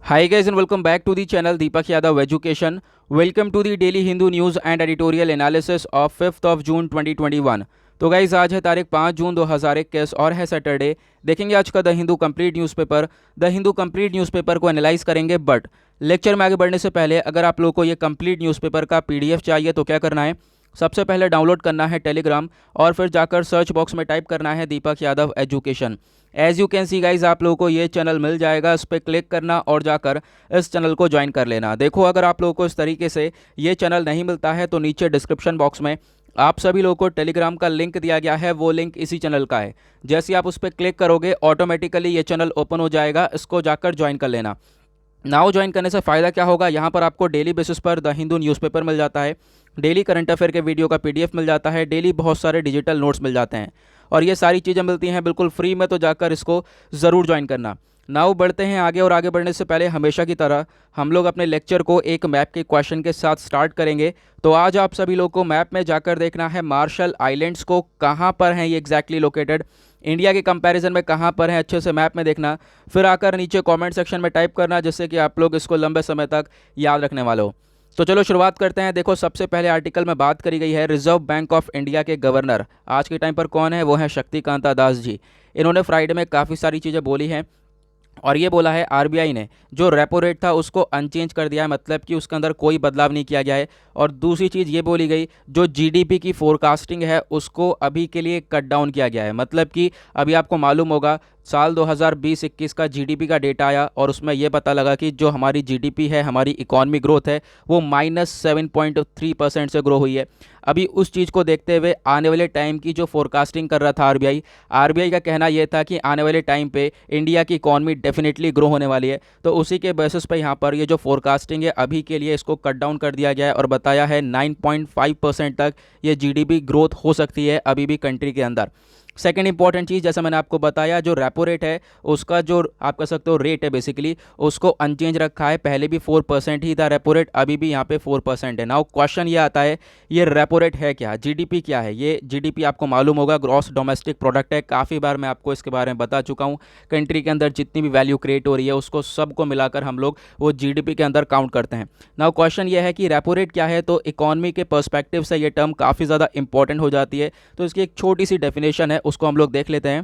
Hi guys and welcome back to the channel Deepak Yadav Education. Welcome to the Daily Hindu News and Editorial Analysis of 5th of June 2021. तो guys आज है तारीख 5 जून 2021 और है Saturday. देखेंगे आज का the Hindu complete newspaper. The Hindu complete newspaper को एनालाइज करेंगे, बट लेक्चर में आगे बढ़ने से पहले अगर आप लोगों को ये कंप्लीट न्यूज़पेपर का पीडीएफ चाहिए तो क्या करना है, सबसे पहले डाउनलोड करना है टेलीग्राम और फिर जाकर सर्च बॉक्स में टाइप करना है Deepak Yadav education. As you can see guys आप लोगों को ये चैनल मिल जाएगा, इस पर क्लिक करना और जाकर इस चैनल को ज्वाइन कर लेना। देखो अगर आप लोगों को इस तरीके से ये चैनल नहीं मिलता है तो नीचे डिस्क्रिप्शन बॉक्स में आप सभी लोगों को टेलीग्राम का लिंक दिया गया है, वो लिंक इसी चैनल का है। जैसे आप उस पर क्लिक करोगे ऑटोमेटिकली ये चैनल ओपन हो जाएगा, इसको जाकर ज्वाइन कर लेना। नाउ ज्वाइन करने से फ़ायदा क्या होगा, यहाँ पर आपको डेली बेसिस पर द हिंदू न्यूज़पेपर मिल जाता है, डेली करंट अफेयर के वीडियो का पीडीएफ मिल जाता है, डेली बहुत सारे डिजिटल नोट्स मिल जाते हैं और ये सारी चीज़ें मिलती हैं बिल्कुल फ्री में, तो जाकर इसको ज़रूर ज्वाइन करना। नाउ बढ़ते हैं आगे और आगे बढ़ने से पहले हमेशा की तरह हम लोग अपने लेक्चर को एक मैप के क्वेश्चन के साथ स्टार्ट करेंगे। तो आज आप सभी लोग को मैप में जाकर देखना है मार्शल आइलैंड्स को कहाँ पर हैं ये एग्जैक्टली लोकेटेड, इंडिया के कंपैरिजन में कहाँ पर हैं अच्छे से मैप में देखना, फिर आकर नीचे कमेंट सेक्शन में टाइप करना जिससे कि आप लोग इसको लंबे समय तक याद रखने वाले हो। तो चलो शुरुआत करते हैं। देखो सबसे पहले आर्टिकल में बात करी गई है रिजर्व बैंक ऑफ इंडिया के गवर्नर आज के टाइम पर कौन है, वो है शक्तिकांता दास जी। इन्होंने फ्राइडे में काफ़ी सारी चीज़ें बोली हैं और ये बोला है आरबीआई ने जो रेपो रेट था उसको अनचेंज कर दिया है, मतलब कि उसके अंदर कोई बदलाव नहीं किया गया है। और दूसरी चीज़ ये बोली गई जो जीडीपी की फोरकास्टिंग है उसको अभी के लिए कट डाउन किया गया है, मतलब कि अभी आपको मालूम होगा साल 2020-21 का जीडीपी का डेटा आया और उसमें यह पता लगा कि जो हमारी जीडीपी है, हमारी इकॉनमी ग्रोथ है, वो -7.3% से ग्रो हुई है। अभी उस चीज़ को देखते हुए आने वाले टाइम की जो फोरकास्टिंग कर रहा था आरबीआई का कहना यह था कि आने वाले टाइम पे इंडिया की इकॉनमी डेफिनेटली ग्रो होने वाली है। तो उसी के बेसिस पे यहाँ पर ये जो फोरकास्टिंग है अभी के लिए इसको कट डाउन कर दिया गया है और बताया है 9.5% तक ये जीडीपी ग्रोथ हो सकती है अभी भी कंट्री के अंदर। सेकेंड इंपॉर्टेंट चीज़ जैसा मैंने आपको बताया, जो रेपो रेट है उसका जो आप कह सकते हो रेट है बेसिकली उसको अनचेंज रखा है। पहले भी 4% ही था रेपो रेट, अभी भी यहाँ पे 4% है। नाउ क्वेश्चन ये आता है ये रेपो रेट है क्या, जीडीपी क्या है। ये जीडीपी आपको मालूम होगा ग्रॉस डोमेस्टिक प्रोडक्ट है, काफ़ी बार मैं आपको इसके बारे में बता चुका हूँ। कंट्री के अंदर जितनी भी वैल्यू क्रिएट हो रही है उसको सबको मिलाकर हम लोग वो जीडीपी के अंदर काउंट करते हैं। नाउ क्वेश्चन ये है कि रेपो रेट क्या है, तो इकॉनमी के पर्सपेक्टिव से ये टर्म काफ़ी ज़्यादा इंपॉर्टेंट हो जाती है। तो इसकी एक छोटी सी डेफिनेशन है उसको हम लोग देख लेते हैं।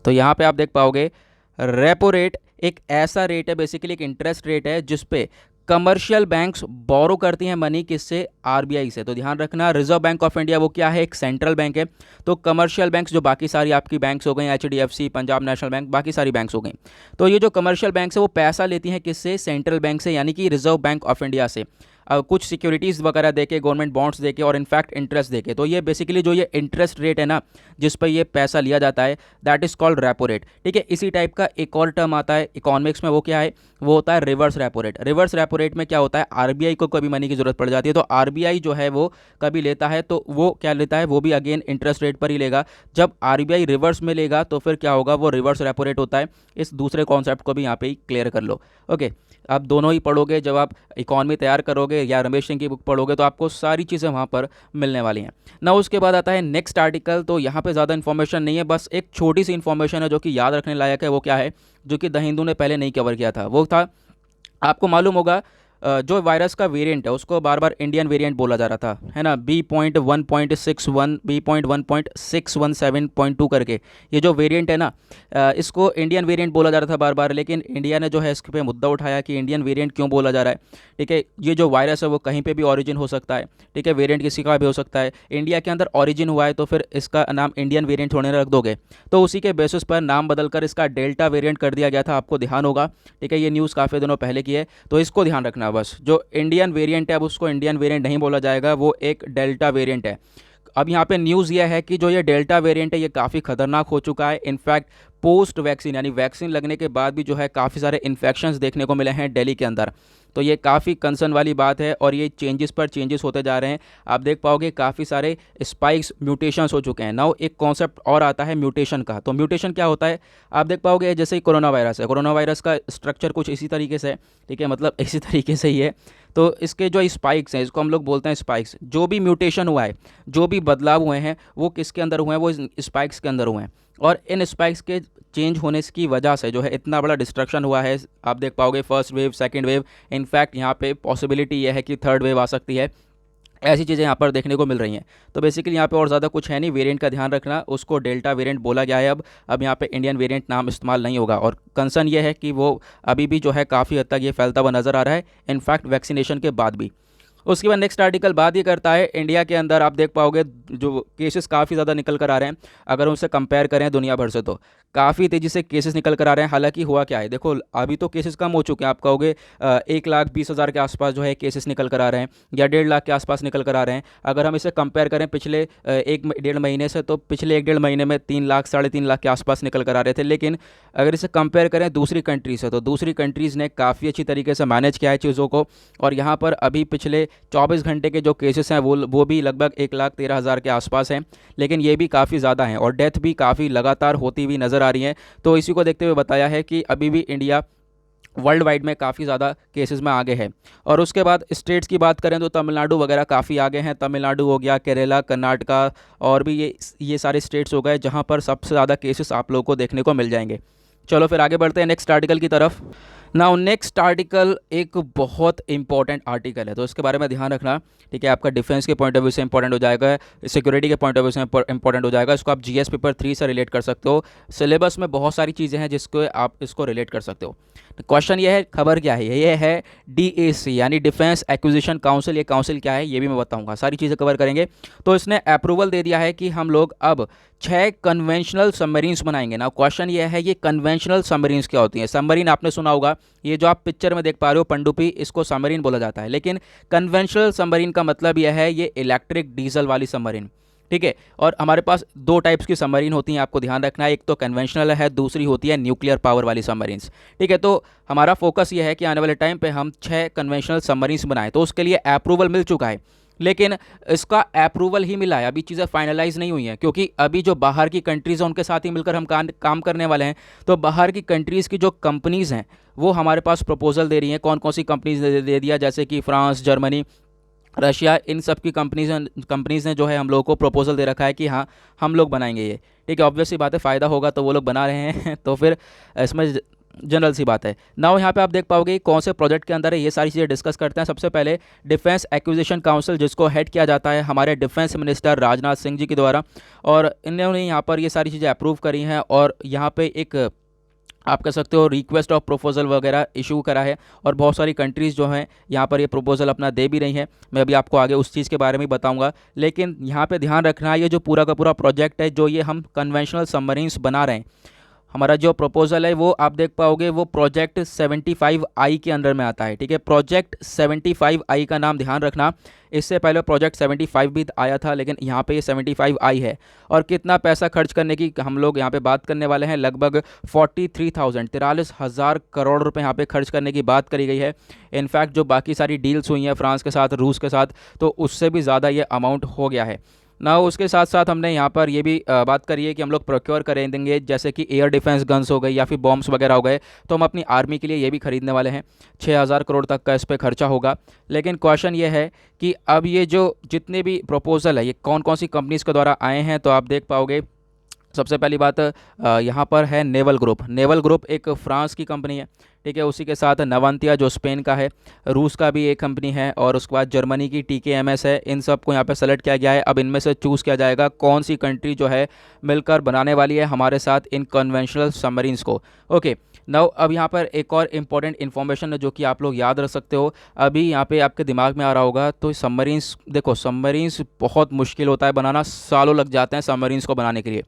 तो यहाँ पे आप देख पाओगे रेपो रेट एक ऐसा रेट है, बेसिकली एक इंटरेस्ट रेट है जिस पे कमर्शियल बैंक्स बोरो करती हैं मनी, किससे, आरबीआई से। तो ध्यान रखना रिजर्व बैंक ऑफ इंडिया वो क्या है, एक सेंट्रल बैंक है। तो कमर्शियल बैंक्स जो बाकी सारी आपकी बैंक्स हो गई, एचडीएफसी, पंजाब नेशनल बैंक, बाकी सारी बैंक्स हो गई, तो ये जो कमर्शियल बैंक्स है वो पैसा लेती हैं किससे, सेंट्रल बैंक से, यानी कि रिजर्व बैंक ऑफ इंडिया से। कुछ सिक्योरिटीज़ वगैरह देके, गवर्नमेंट बॉन्ड्स देके और इनफैक्ट इंटरेस्ट देके। तो ये बेसिकली जो ये इंटरेस्ट रेट है ना जिस पर ये पैसा लिया जाता है that is called repo rate. ठीक है, इसी टाइप का एक और टर्म आता है इकोनॉमिक्स में, वो क्या है, वो होता है reverse repo rate. Reverse repo rate में क्या होता है, आरबीआई को कभी मनी की जरूरत पड़ जाती है तो आरबीआई जो है वो कभी लेता है तो वो क्या लेता है, वो भी अगेन इंटरेस्ट रेट पर ही लेगा। जब आरबीआई रिवर्स में लेगा तो फिर क्या होगा, वो रिवर्स रेपो रेट होता है। इस दूसरे कॉन्सेप्ट को भी यहाँ पे ही क्लियर कर लो। ओके, आप दोनों ही पढ़ोगे, जब आप इकॉनमी तैयार करोगे या रमेश सिंह की बुक पढ़ोगे तो आपको सारी चीज़ें वहाँ पर मिलने वाली हैं ना। उसके बाद आता है नेक्स्ट आर्टिकल। तो यहाँ पे ज़्यादा इन्फॉर्मेशन नहीं है, बस एक छोटी सी इन्फॉर्मेशन है जो कि याद रखने लायक है। वो क्या है, जो कि द हिंदू ने पहले नहीं कवर किया था, वो था आपको मालूम होगा जो वायरस का वेरिएंट है उसको बार बार इंडियन वेरिएंट बोला जा रहा था, है ना, B.1.61, B.1.617.2 करके ये जो वेरिएंट है ना इसको इंडियन वेरिएंट बोला जा रहा था बार बार। लेकिन इंडिया ने जो है इसके पे मुद्दा उठाया कि इंडियन वेरिएंट क्यों बोला जा रहा है। ठीक है, ये जो वायरस है वो कहीं पे भी ऑरिजिन हो सकता है। ठीक है, वेरिएंट किसी का भी हो सकता है, इंडिया के अंदर ऑरिजिन हुआ है तो फिर इसका नाम इंडियन वेरिएंट थोड़े रख दोगे। तो उसी के बेसिस पर नाम बदलकर इसका डेल्टा वेरिएंट कर दिया गया था, आपको ध्यान होगा। ठीक है, ये न्यूज़ काफ़ी दिनों पहले की है तो इसको ध्यान रखना बस। जो इंडियन वेरिएंट है अब उसको इंडियन वेरिएंट नहीं बोला जाएगा, वो एक डेल्टा वेरिएंट है। अब यहाँ पे न्यूज़ ये है कि जो ये डेल्टा वेरिएंट है ये काफ़ी खतरनाक हो चुका है। इनफैक्ट पोस्ट वैक्सीन यानी वैक्सीन लगने के बाद भी जो है काफ़ी सारे इन्फेक्शंस देखने को मिले हैं दिल्ली के अंदर। तो ये काफ़ी कंसर्न वाली बात है और ये चेंजेस पर चेंजेस होते जा रहे हैं। आप देख पाओगे काफ़ी सारे स्पाइक्स, म्यूटेशंस हो चुके हैं। नाउ एक कॉन्सेप्ट और आता है म्यूटेशन का। तो म्यूटेशन क्या होता है, आप देख पाओगे जैसे ही कोरोना वायरस है, कोरोना वायरस का स्ट्रक्चर कुछ इसी तरीके से है। ठीक है, मतलब इसी तरीके से ही है। तो इसके जो स्पाइक्स हैं, इसको हम लोग बोलते हैं स्पाइक्स, जो भी म्यूटेशन हुआ है, जो भी बदलाव हुए हैं वो किसके अंदर हुए हैं, वो स्पाइक्स के अंदर हुए हैं। और इन स्पाइक्स के चेंज होने की वजह से जो है इतना बड़ा डिस्ट्रक्शन हुआ है। आप देख पाओगे first wave, second wave, in fact यहाँ पे पॉसिबिलिटी ये है कि थर्ड वेव आ सकती है। ऐसी चीज़ें यहाँ पर देखने को मिल रही हैं। तो बेसिकली यहाँ पे और ज़्यादा कुछ है नहीं, वेरिएंट का ध्यान रखना, उसको डेल्टा वेरिएंट बोला गया है। अब यहाँ पे इंडियन वेरिएंट नाम इस्तेमाल नहीं होगा। और कंसर्न ये है कि वो अभी भी जो है काफ़ी हद तक ये फैलता हुआ नज़र आ रहा है, इनफैक्ट वैक्सीनेशन के बाद भी। उसके बाद नेक्स्ट आर्टिकल बात ये करता है इंडिया के अंदर आप देख पाओगे जो केसेस काफ़ी ज़्यादा निकल कर आ रहे हैं, अगर उनसे कंपेयर करें दुनिया भर से तो काफ़ी तेज़ी से केसेस निकल कर आ रहे हैं। हालांकि हुआ क्या है, देखो अभी तो केसेस कम हो चुके हैं, आप कहोगे 1,20,000 के आसपास जो है केसेस निकल कर आ रहे हैं या 1.5 लाख के आसपास निकल कर आ रहे हैं। अगर हम इसे कंपेयर करें पिछले 1-1.5 महीने से, तो पिछले 1-1.5 महीने में 3 लाख 3.5 लाख के आसपास निकल कर आ रहे थे। लेकिन अगर इसे कंपेयर करें दूसरी कंट्री से, तो दूसरी कंट्रीज़ ने काफ़ी अच्छी तरीके से मैनेज किया है चीज़ों को। और यहाँ पर अभी पिछले 24 घंटे के जो केसेस हैं वो भी लगभग 1,13,000 के आसपास हैं, लेकिन ये भी काफ़ी ज़्यादा हैं और डेथ भी काफ़ी लगातार होती हुई नज़र आ रही हैं। तो इसी को देखते हुए बताया है कि अभी भी इंडिया वर्ल्ड वाइड में काफ़ी ज़्यादा केसेस में आगे है। और उसके बाद स्टेट्स की बात करें तो तमिलनाडु वगैरह काफ़ी आगे हैं। तमिलनाडु हो गया, केरला, कर्नाटका और भी ये सारे स्टेट्स हो गए जहाँ पर सबसे ज़्यादा केसेस आप लोगों को देखने को मिल जाएंगे। चलो फिर आगे बढ़ते हैं नेक्स्ट आर्टिकल की तरफ। नाउ नेक्स्ट आर्टिकल एक बहुत इंपॉर्टेंट आर्टिकल है, तो इसके बारे में ध्यान रखना, ठीक है। आपका डिफेंस के पॉइंट ऑफ व्यू से इंपॉर्टेंट हो जाएगा, सिक्योरिटी के पॉइंट ऑफ व्यू से इंपॉर्टेंट हो जाएगा। इसको आप जीएस पेपर 3 से रिलेट कर सकते हो। सिलेबस में बहुत सारी चीज़ें हैं जिसको आप इसको रिलेट कर सकते हो। तो क्वेश्चन ये है, खबर क्या है, ये है डीएसी यानी डिफेंस एक्विजिशन काउंसिल। ये काउंसिल क्या है ये भी मैं बताऊंगा, सारी चीज़ें कवर करेंगे। तो इसने अप्रूवल दे दिया है कि हम लोग अब 6 कन्वेंशनल सबमरीन्स बनाएंगे ना। क्वेश्चन ये है ये कन्वेंशनल सबमरीन्स क्या होती हैं। सबमरीन आपने सुना होगा, ये जो आप पिक्चर में देख पा रहे हो पनडुब्बी, इसको सबमरीन बोला जाता है। लेकिन कन्वेंशनल सबमरीन का मतलब यह है ये इलेक्ट्रिक डीजल वाली सबमरीन, ठीक है। और हमारे पास 2 टाइप्स की सबमरीन होती हैं, आपको ध्यान रखना है। एक तो कन्वेंशनल है, दूसरी होती है न्यूक्लियर पावर वाली सबमरीन्स, ठीक है। तो हमारा फोकस ये है कि आने वाले टाइम पे हम 6 कन्वेंशनल सबमरीन्स बनाएं। तो उसके लिए अप्रूवल मिल चुका है, लेकिन इसका अप्रूवल ही मिला है, अभी चीज़ें फाइनलाइज नहीं हुई हैं। क्योंकि अभी जो बाहर की कंट्रीज़ हैं उनके साथ ही मिलकर हम काम करने वाले हैं। तो बाहर की कंट्रीज़ की जो कंपनीज़ हैं वो हमारे पास प्रपोजल दे रही हैं। कौन कौन सी कंपनीज ने दे दिया, जैसे कि फ्रांस, जर्मनी, रशिया, इन सब की कंपनीज़ ने जो है हम लोगों को प्रपोजल दे रखा है कि हाँ हम लोग बनाएंगे ये, ठीक है। ऑब्वियस सी बात है, फ़ायदा होगा तो वो लोग बना रहे हैं तो फिर इसमें जनरल सी बात है। नाउ यहाँ पे आप देख पाओगे कौन से प्रोजेक्ट के अंदर है, ये सारी चीज़ें डिस्कस करते हैं। सबसे पहले डिफेंस एक्विजिशन काउंसिल, जिसको हेड किया जाता है हमारे डिफेंस मिनिस्टर राजनाथ सिंह जी के द्वारा, और इन्होंने यहाँ पर ये सारी चीज़ें अप्रूव करी हैं। और यहाँ पे एक आप कह सकते हो रिक्वेस्ट ऑफ प्रपोजल वगैरह इशू करा है, और बहुत सारी कंट्रीज़ जो हैं यहाँ पर ये प्रपोजल अपना दे भी रही हैं। मैं अभी आपको आगे उस चीज़ के बारे में बताऊंगा। लेकिन यहाँ पे ध्यान रखना है, ये जो पूरा का पूरा प्रोजेक्ट है, जो ये हम कन्वेंशनल सबमरीन्स बना रहे हैं, हमारा जो प्रपोजल है वो आप देख पाओगे वो प्रोजेक्ट 75I के अंदर में आता है, ठीक है। प्रोजेक्ट 75I का नाम ध्यान रखना। इससे पहले प्रोजेक्ट 75 भी आया था, लेकिन यहाँ पे ये 75I है। और कितना पैसा खर्च करने की हम लोग यहाँ पे बात करने वाले हैं, लगभग 43,000 करोड़ रुपए यहाँ पे खर्च करने की बात करी गई है। इनफैक्ट जो बाकी सारी डील्स हुई हैं फ्रांस के साथ, रूस के साथ, तो उससे भी ज़्यादा ये अमाउंट हो गया है ना। उसके साथ साथ हमने यहाँ पर ये भी बात करी है कि हम लोग प्रोक्योर करें देंगे, जैसे कि एयर डिफेंस गन्स हो गई या फिर बॉम्ब्स वगैरह हो गए, तो हम अपनी आर्मी के लिए ये भी खरीदने वाले हैं। 6,000 करोड़ तक का इस पर खर्चा होगा। लेकिन क्वेश्चन ये है कि अब ये जो जितने भी प्रपोजल है ये कौन कौन सी कंपनीज़ के द्वारा आए हैं, तो आप देख पाओगे सबसे पहली बात यहाँ पर है नेवल ग्रुप। नेवल ग्रुप एक फ्रांस की कंपनी है, ठीक है। उसी के साथ नवंतिया जो स्पेन का है, रूस का भी एक कंपनी है, और उसके बाद जर्मनी की TKMS है। इन सब को यहाँ पे सेलेक्ट किया गया है। अब इनमें से चूज़ किया जाएगा कौन सी कंट्री जो है मिलकर बनाने वाली है हमारे साथ इन कन्वेंशनल सबमरीन्स को। ओके नाउ अब यहाँ पर एक और इम्पॉर्टेंट इन्फॉर्मेशन है जो कि आप लोग याद रख सकते हो, अभी यहाँ पे आपके दिमाग में आ रहा होगा। तो सबमरीन्स, देखो सबमरीन्स बहुत मुश्किल होता है बनाना, सालों लग जाते हैं सबमरीन्स को बनाने के लिए।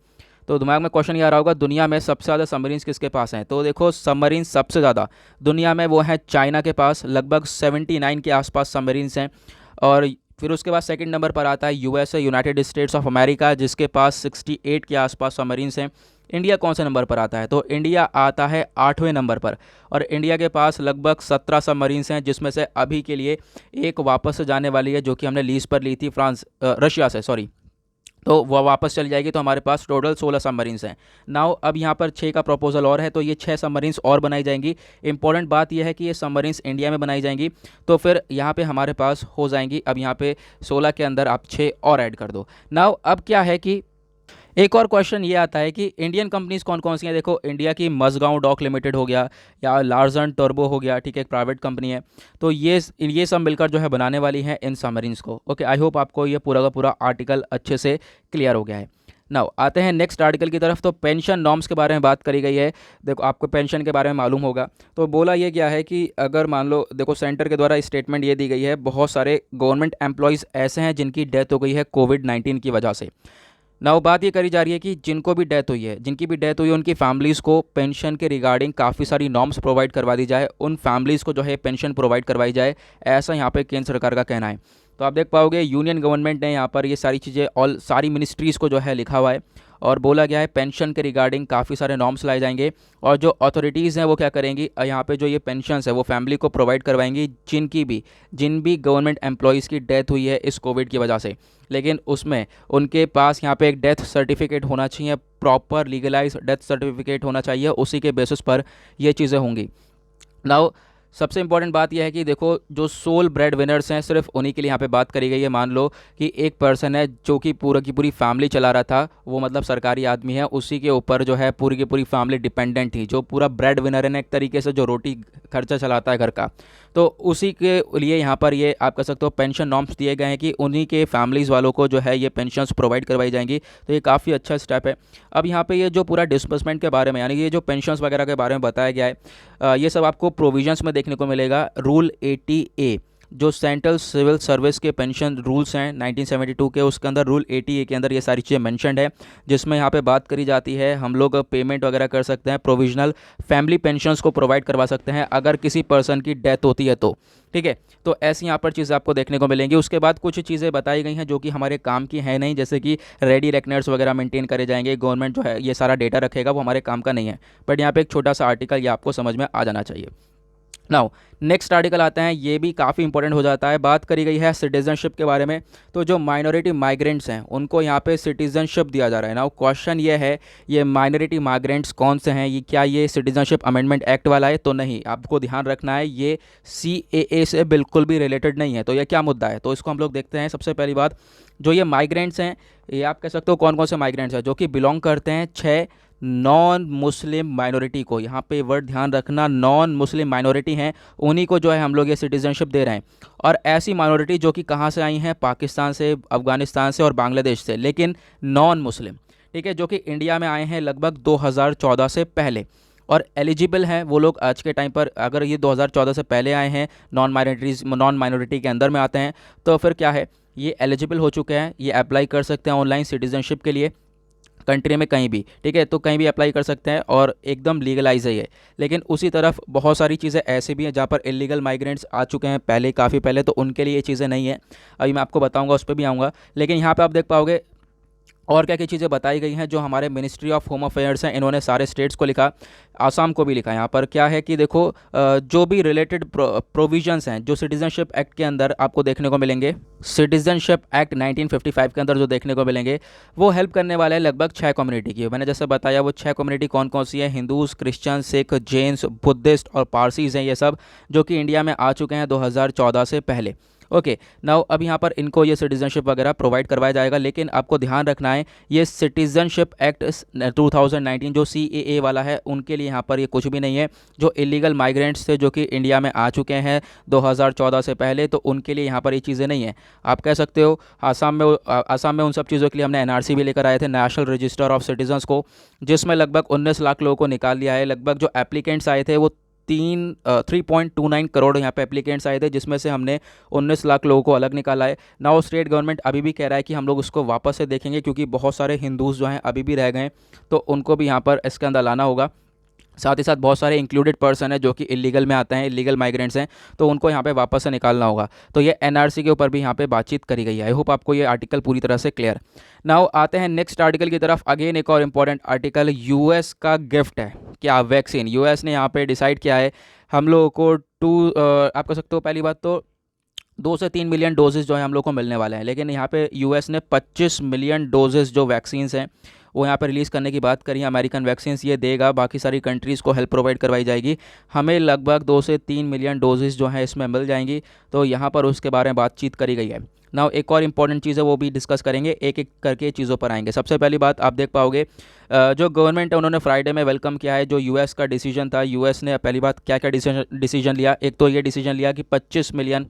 तो दिमाग में क्वेश्चन ये आ रहा होगा दुनिया में सबसे ज़्यादा सबमरीन्स किसके पास हैं। तो देखो सबमरीन सबसे ज़्यादा दुनिया में वो है चाइना के पास, लगभग 79 के आसपास सबमरीन्स हैं। और फिर उसके बाद सेकंड नंबर पर आता है USA, United states of America, जिसके पास 68 के आसपास सबमरीन्स हैं। इंडिया कौन से नंबर पर आता है, तो इंडिया आता है 8वें नंबर पर, और इंडिया के पास लगभग 17 सबमरीन्स हैं, जिसमें से अभी के लिए एक वापस से जाने वाली है जो कि हमने लीज पर ली थी रशिया से, सॉरी। तो वह वापस चली जाएगी। तो हमारे पास टोटल 16 सबमरीन्स हैं। नाउ अब यहाँ पर 6 का प्रपोजल और है, तो ये 6 सबमरीन्स और बनाई जाएंगी। इंपॉर्टेंट बात यह है कि ये सबमरीन्स इंडिया में बनाई जाएंगी, तो फिर यहाँ पे हमारे पास हो जाएंगी। अब यहाँ पे 16 के अंदर आप 6 और ऐड कर दो। नाउ अब क्या है कि एक और क्वेश्चन ये आता है कि इंडियन कंपनीज कौन कौन सी हैं। देखो, इंडिया की मजगांव डॉक लिमिटेड हो गया, या लार्सन टर्बो हो गया, ठीक है, एक प्राइवेट कंपनी है। तो ये सब मिलकर जो है बनाने वाली हैं इन सबमरीन्स को। ओके, आई होप आपको ये पूरा का पूरा आर्टिकल अच्छे से क्लियर हो गया है। नाउ आते हैं नेक्स्ट आर्टिकल की तरफ। तो पेंशन नॉर्म्स के बारे में बात करी गई है। देखो, आपको पेंशन के बारे में मालूम होगा। तो बोला ये क्या है कि अगर मान लो, देखो सेंटर के द्वारा स्टेटमेंट ये दी गई है, बहुत सारे गवर्नमेंट एम्प्लॉयज़ ऐसे हैं जिनकी डेथ हो गई है कोविड-19 की वजह से। नाउ बात ये करी जा रही है कि जिनको भी डेथ हुई है, उनकी फैमिलीज़ को पेंशन के रिगार्डिंग काफ़ी सारी नॉर्म्स प्रोवाइड करवा दी जाए, उन फैमिलीज़ को जो है पेंशन प्रोवाइड करवाई जाए, ऐसा यहाँ पे केंद्र सरकार का कहना है। तो आप देख पाओगे यूनियन गवर्नमेंट ने यहाँ पर ये सारी चीज़ें और सारी मिनिस्ट्रीज़ को जो है लिखा हुआ है, और बोला गया है पेंशन के रिगार्डिंग काफ़ी सारे नॉर्म्स लाए जाएंगे, और जो अथॉरिटीज़ हैं वो क्या करेंगी, यहाँ पे जो ये पेंशन्स है वो फैमिली को प्रोवाइड करवाएंगी जिन भी गवर्नमेंट एम्प्लॉयज़ की डेथ हुई है इस कोविड की वजह से। लेकिन उसमें उनके पास यहाँ पे एक डेथ सर्टिफिकेट होना चाहिए, प्रॉपर लीगलाइज डेथ सर्टिफिकेट होना चाहिए, उसी के बेसिस पर ये चीज़ें होंगी। नाउ सबसे इंपॉर्टेंट बात यह है कि देखो, जो सोल ब्रेड विनर्स हैं सिर्फ उन्हीं के लिए यहाँ पे बात करी गई है। मान लो कि एक पर्सन है जो कि पूरा की पूरी फैमिली चला रहा था, वो मतलब सरकारी आदमी है, उसी के ऊपर जो है पूरी की पूरी फैमिली डिपेंडेंट थी, जो पूरा ब्रेड विनर है ना एक तरीके से, जो रोटी खर्चा चलाता है घर का, तो उसी के लिए यहाँ पर ये आप कह सकते हो पेंशन नॉर्म्स दिए गए हैं कि उन्हीं के फैमिलीज़ वालों को जो है ये पेंशन्स प्रोवाइड करवाई जाएंगी। तो ये काफ़ी अच्छा स्टेप है। अब यहाँ पे ये जो पूरा डिस्बर्समेंट के बारे में, यानी कि ये जो पेंशन्स वगैरह के बारे में बताया गया है, ये सब आपको प्रोविजंस में देखने को मिलेगा। रूल 80A जो सेंट्रल सिविल सर्विस के पेंशन रूल्स हैं 1972 के, उसके अंदर रूल 80A के अंदर ये सारी चीज़ें मेंशन्ड है, जिसमें यहाँ पे बात करी जाती है हम लोग पेमेंट वगैरह कर सकते हैं, प्रोविजनल फैमिली पेंशन्स को प्रोवाइड करवा सकते हैं अगर किसी पर्सन की डेथ होती है तो, ठीक है। तो ऐसी यहाँ पर चीज़ें आपको देखने को मिलेंगी। उसके बाद कुछ चीज़ें बताई गई हैं जो कि हमारे काम की है नहीं, जैसे कि रेडी रेकनर्स वगैरह मेंटेन करे जाएंगे, गवर्नमेंट जो है ये सारा डेटा रखेगा, वो हमारे काम का नहीं है। बट यहाँ पे एक छोटा सा आर्टिकल ये आपको समझ में आ जाना चाहिए। नाउ नेक्स्ट आर्टिकल आते हैं, ये भी काफ़ी इंपॉर्टेंट हो जाता है। बात करी गई है सिटीजनशिप के बारे में। तो जो माइनॉरिटी माइग्रेंट्स हैं उनको यहाँ पे सिटीजनशिप दिया जा रहा है। नाउ क्वेश्चन ये है, ये माइनॉरिटी माइग्रेंट्स कौन से हैं, ये क्या ये सिटीजनशिप अमेंडमेंट एक्ट वाला है? तो नहीं, आपको ध्यान रखना है ये CAA से बिल्कुल भी रिलेटेड नहीं है। तो ये क्या मुद्दा है, तो इसको हम लोग देखते हैं। सबसे पहली बात, जो ये माइग्रेंट्स हैं, ये आप कह सकते हो कौन कौन से माइग्रेंट्स हैं, जो कि बिलोंग करते हैं 6 नॉन मुस्लिम माइनॉरिटी को। यहाँ पे वर्ड ध्यान रखना, नॉन मुस्लिम माइनॉरिटी हैं, उन्हीं को जो है हम लोग ये सिटीजनशिप दे रहे हैं। और ऐसी माइनॉरिटी जो कि कहाँ से आई हैं, पाकिस्तान से, अफगानिस्तान से और बांग्लादेश से, लेकिन नॉन मुस्लिम, ठीक है, जो कि इंडिया में आए हैं लगभग 2014 से पहले, और एलिजिबल हैं वो लोग आज के टाइम पर। अगर ये 2014 से पहले आए हैं, नॉन माइनॉरिटी के अंदर में आते हैं, तो फिर क्या है, ये एलिजिबल हो चुके हैं, ये अप्लाई कर सकते हैं ऑनलाइन सिटीजनशिप के लिए कंट्री में कहीं भी, ठीक है, तो कहीं भी अप्लाई कर सकते हैं और एकदम लीगलाइज है ये। लेकिन उसी तरफ बहुत सारी चीज़ें ऐसे भी हैं जहाँ पर इलीगल माइग्रेंट्स आ चुके हैं पहले, काफ़ी पहले, तो उनके लिए ये चीज़ें नहीं है। अभी मैं आपको बताऊंगा, उस पर भी आऊँगा। लेकिन यहाँ पे आप देख पाओगे और क्या क्या चीज़ें बताई गई हैं, जो हमारे मिनिस्ट्री ऑफ होम अफेयर्स हैं, इन्होंने सारे स्टेट्स को लिखा, आसाम को भी लिखा। यहाँ पर क्या है कि देखो, जो भी रिलेटेड प्रोविजंस हैं जो सिटीजनशिप एक्ट के अंदर आपको देखने को मिलेंगे, सिटीजनशिप एक्ट 1955 के अंदर जो देखने को मिलेंगे, वो हेल्प करने वाले हैं लगभग 6 कम्युनिटी की। मैंने जैसे बताया वो 6 कम्युनिटी कौन कौन सी है, Hindus, Christian, Sikh, Jains, Buddhist और पारसीज़ हैं, ये सब जो कि इंडिया में आ चुके हैं 2014 से पहले। ओके, नाउ अब यहाँ पर इनको ये सिटीजनशिप वगैरह प्रोवाइड करवाया जाएगा। लेकिन आपको ध्यान रखना है, ये सिटीजनशिप एक्ट 2019 जो CAA वाला है, उनके लिए यहाँ पर ये कुछ भी नहीं है। जो इलीगल माइग्रेंट्स थे जो कि इंडिया में आ चुके हैं 2014 से पहले, तो उनके लिए यहाँ पर ये चीज़ें नहीं है। आप कह सकते हो आसाम में उन सब चीज़ों के लिए हमने NRC भी लेकर आए थे, नेशनल रजिस्टर ऑफ सिटीजन्स को, जिसमें लगभग 19 लाख लोगों को निकाल लिया है। लगभग जो एप्लीकेंट्स आए थे वो 3.29 करोड़ यहाँ पे एप्लीकेंट्स आए थे, जिसमें से हमने 19 लाख लोगों को अलग निकाला है। नाउ स्टेट गवर्नमेंट अभी भी कह रहा है कि हम लोग उसको वापस से देखेंगे, क्योंकि बहुत सारे हिंदूज़ जो हैं अभी भी रह गए, तो उनको भी यहाँ पर इसके अंदर लाना होगा। साथ ही साथ बहुत सारे इंक्लूडेड पर्सन है जो कि इलीगल में आते हैं, इलीगल माइग्रेंट्स हैं, तो उनको यहाँ पे वापस से निकालना होगा। तो ये NRC के ऊपर भी यहाँ पे बातचीत करी गई है। आई होप आपको ये आर्टिकल पूरी तरह से क्लियर। नाउ आते हैं नेक्स्ट आर्टिकल की तरफ। अगेन एक और इम्पॉर्टेंट आर्टिकल, US का गिफ्ट है क्या, वैक्सीन। US ने यहाँ पे डिसाइड किया है हम लोगों को आप कह सकते हो, पहली बात तो 2 से 3 मिलियन डोजेज़ जो है हम लोग को मिलने वाले हैं। लेकिन यहाँ पे यूएस ने 25 मिलियन डोजेज़ जो वैक्सीन्स हैं वो यहाँ पर रिलीज़ करने की बात करी है। अमेरिकन वैक्सीन्स ये देगा, बाकी सारी कंट्रीज़ को हेल्प प्रोवाइड करवाई जाएगी। हमें लगभग 2 से 3 मिलियन डोजेज़ जो हैं इसमें मिल जाएंगी। तो यहाँ पर उसके बारे में बातचीत करी गई है। नाउ एक और इम्पॉर्टेंट चीज़ है वो भी डिस्कस करेंगे, एक एक करके चीज़ों पर आएंगे। सबसे पहली बात आप देख पाओगे, जो गवर्नमेंट है उन्होंने फ्राइडे में वेलकम किया है जो यूएस का डिसीजन था। यूएस ने पहली बात क्या क्या डिसीजन लिया, एक तो ये डिसीजन लिया कि 25 मिलियन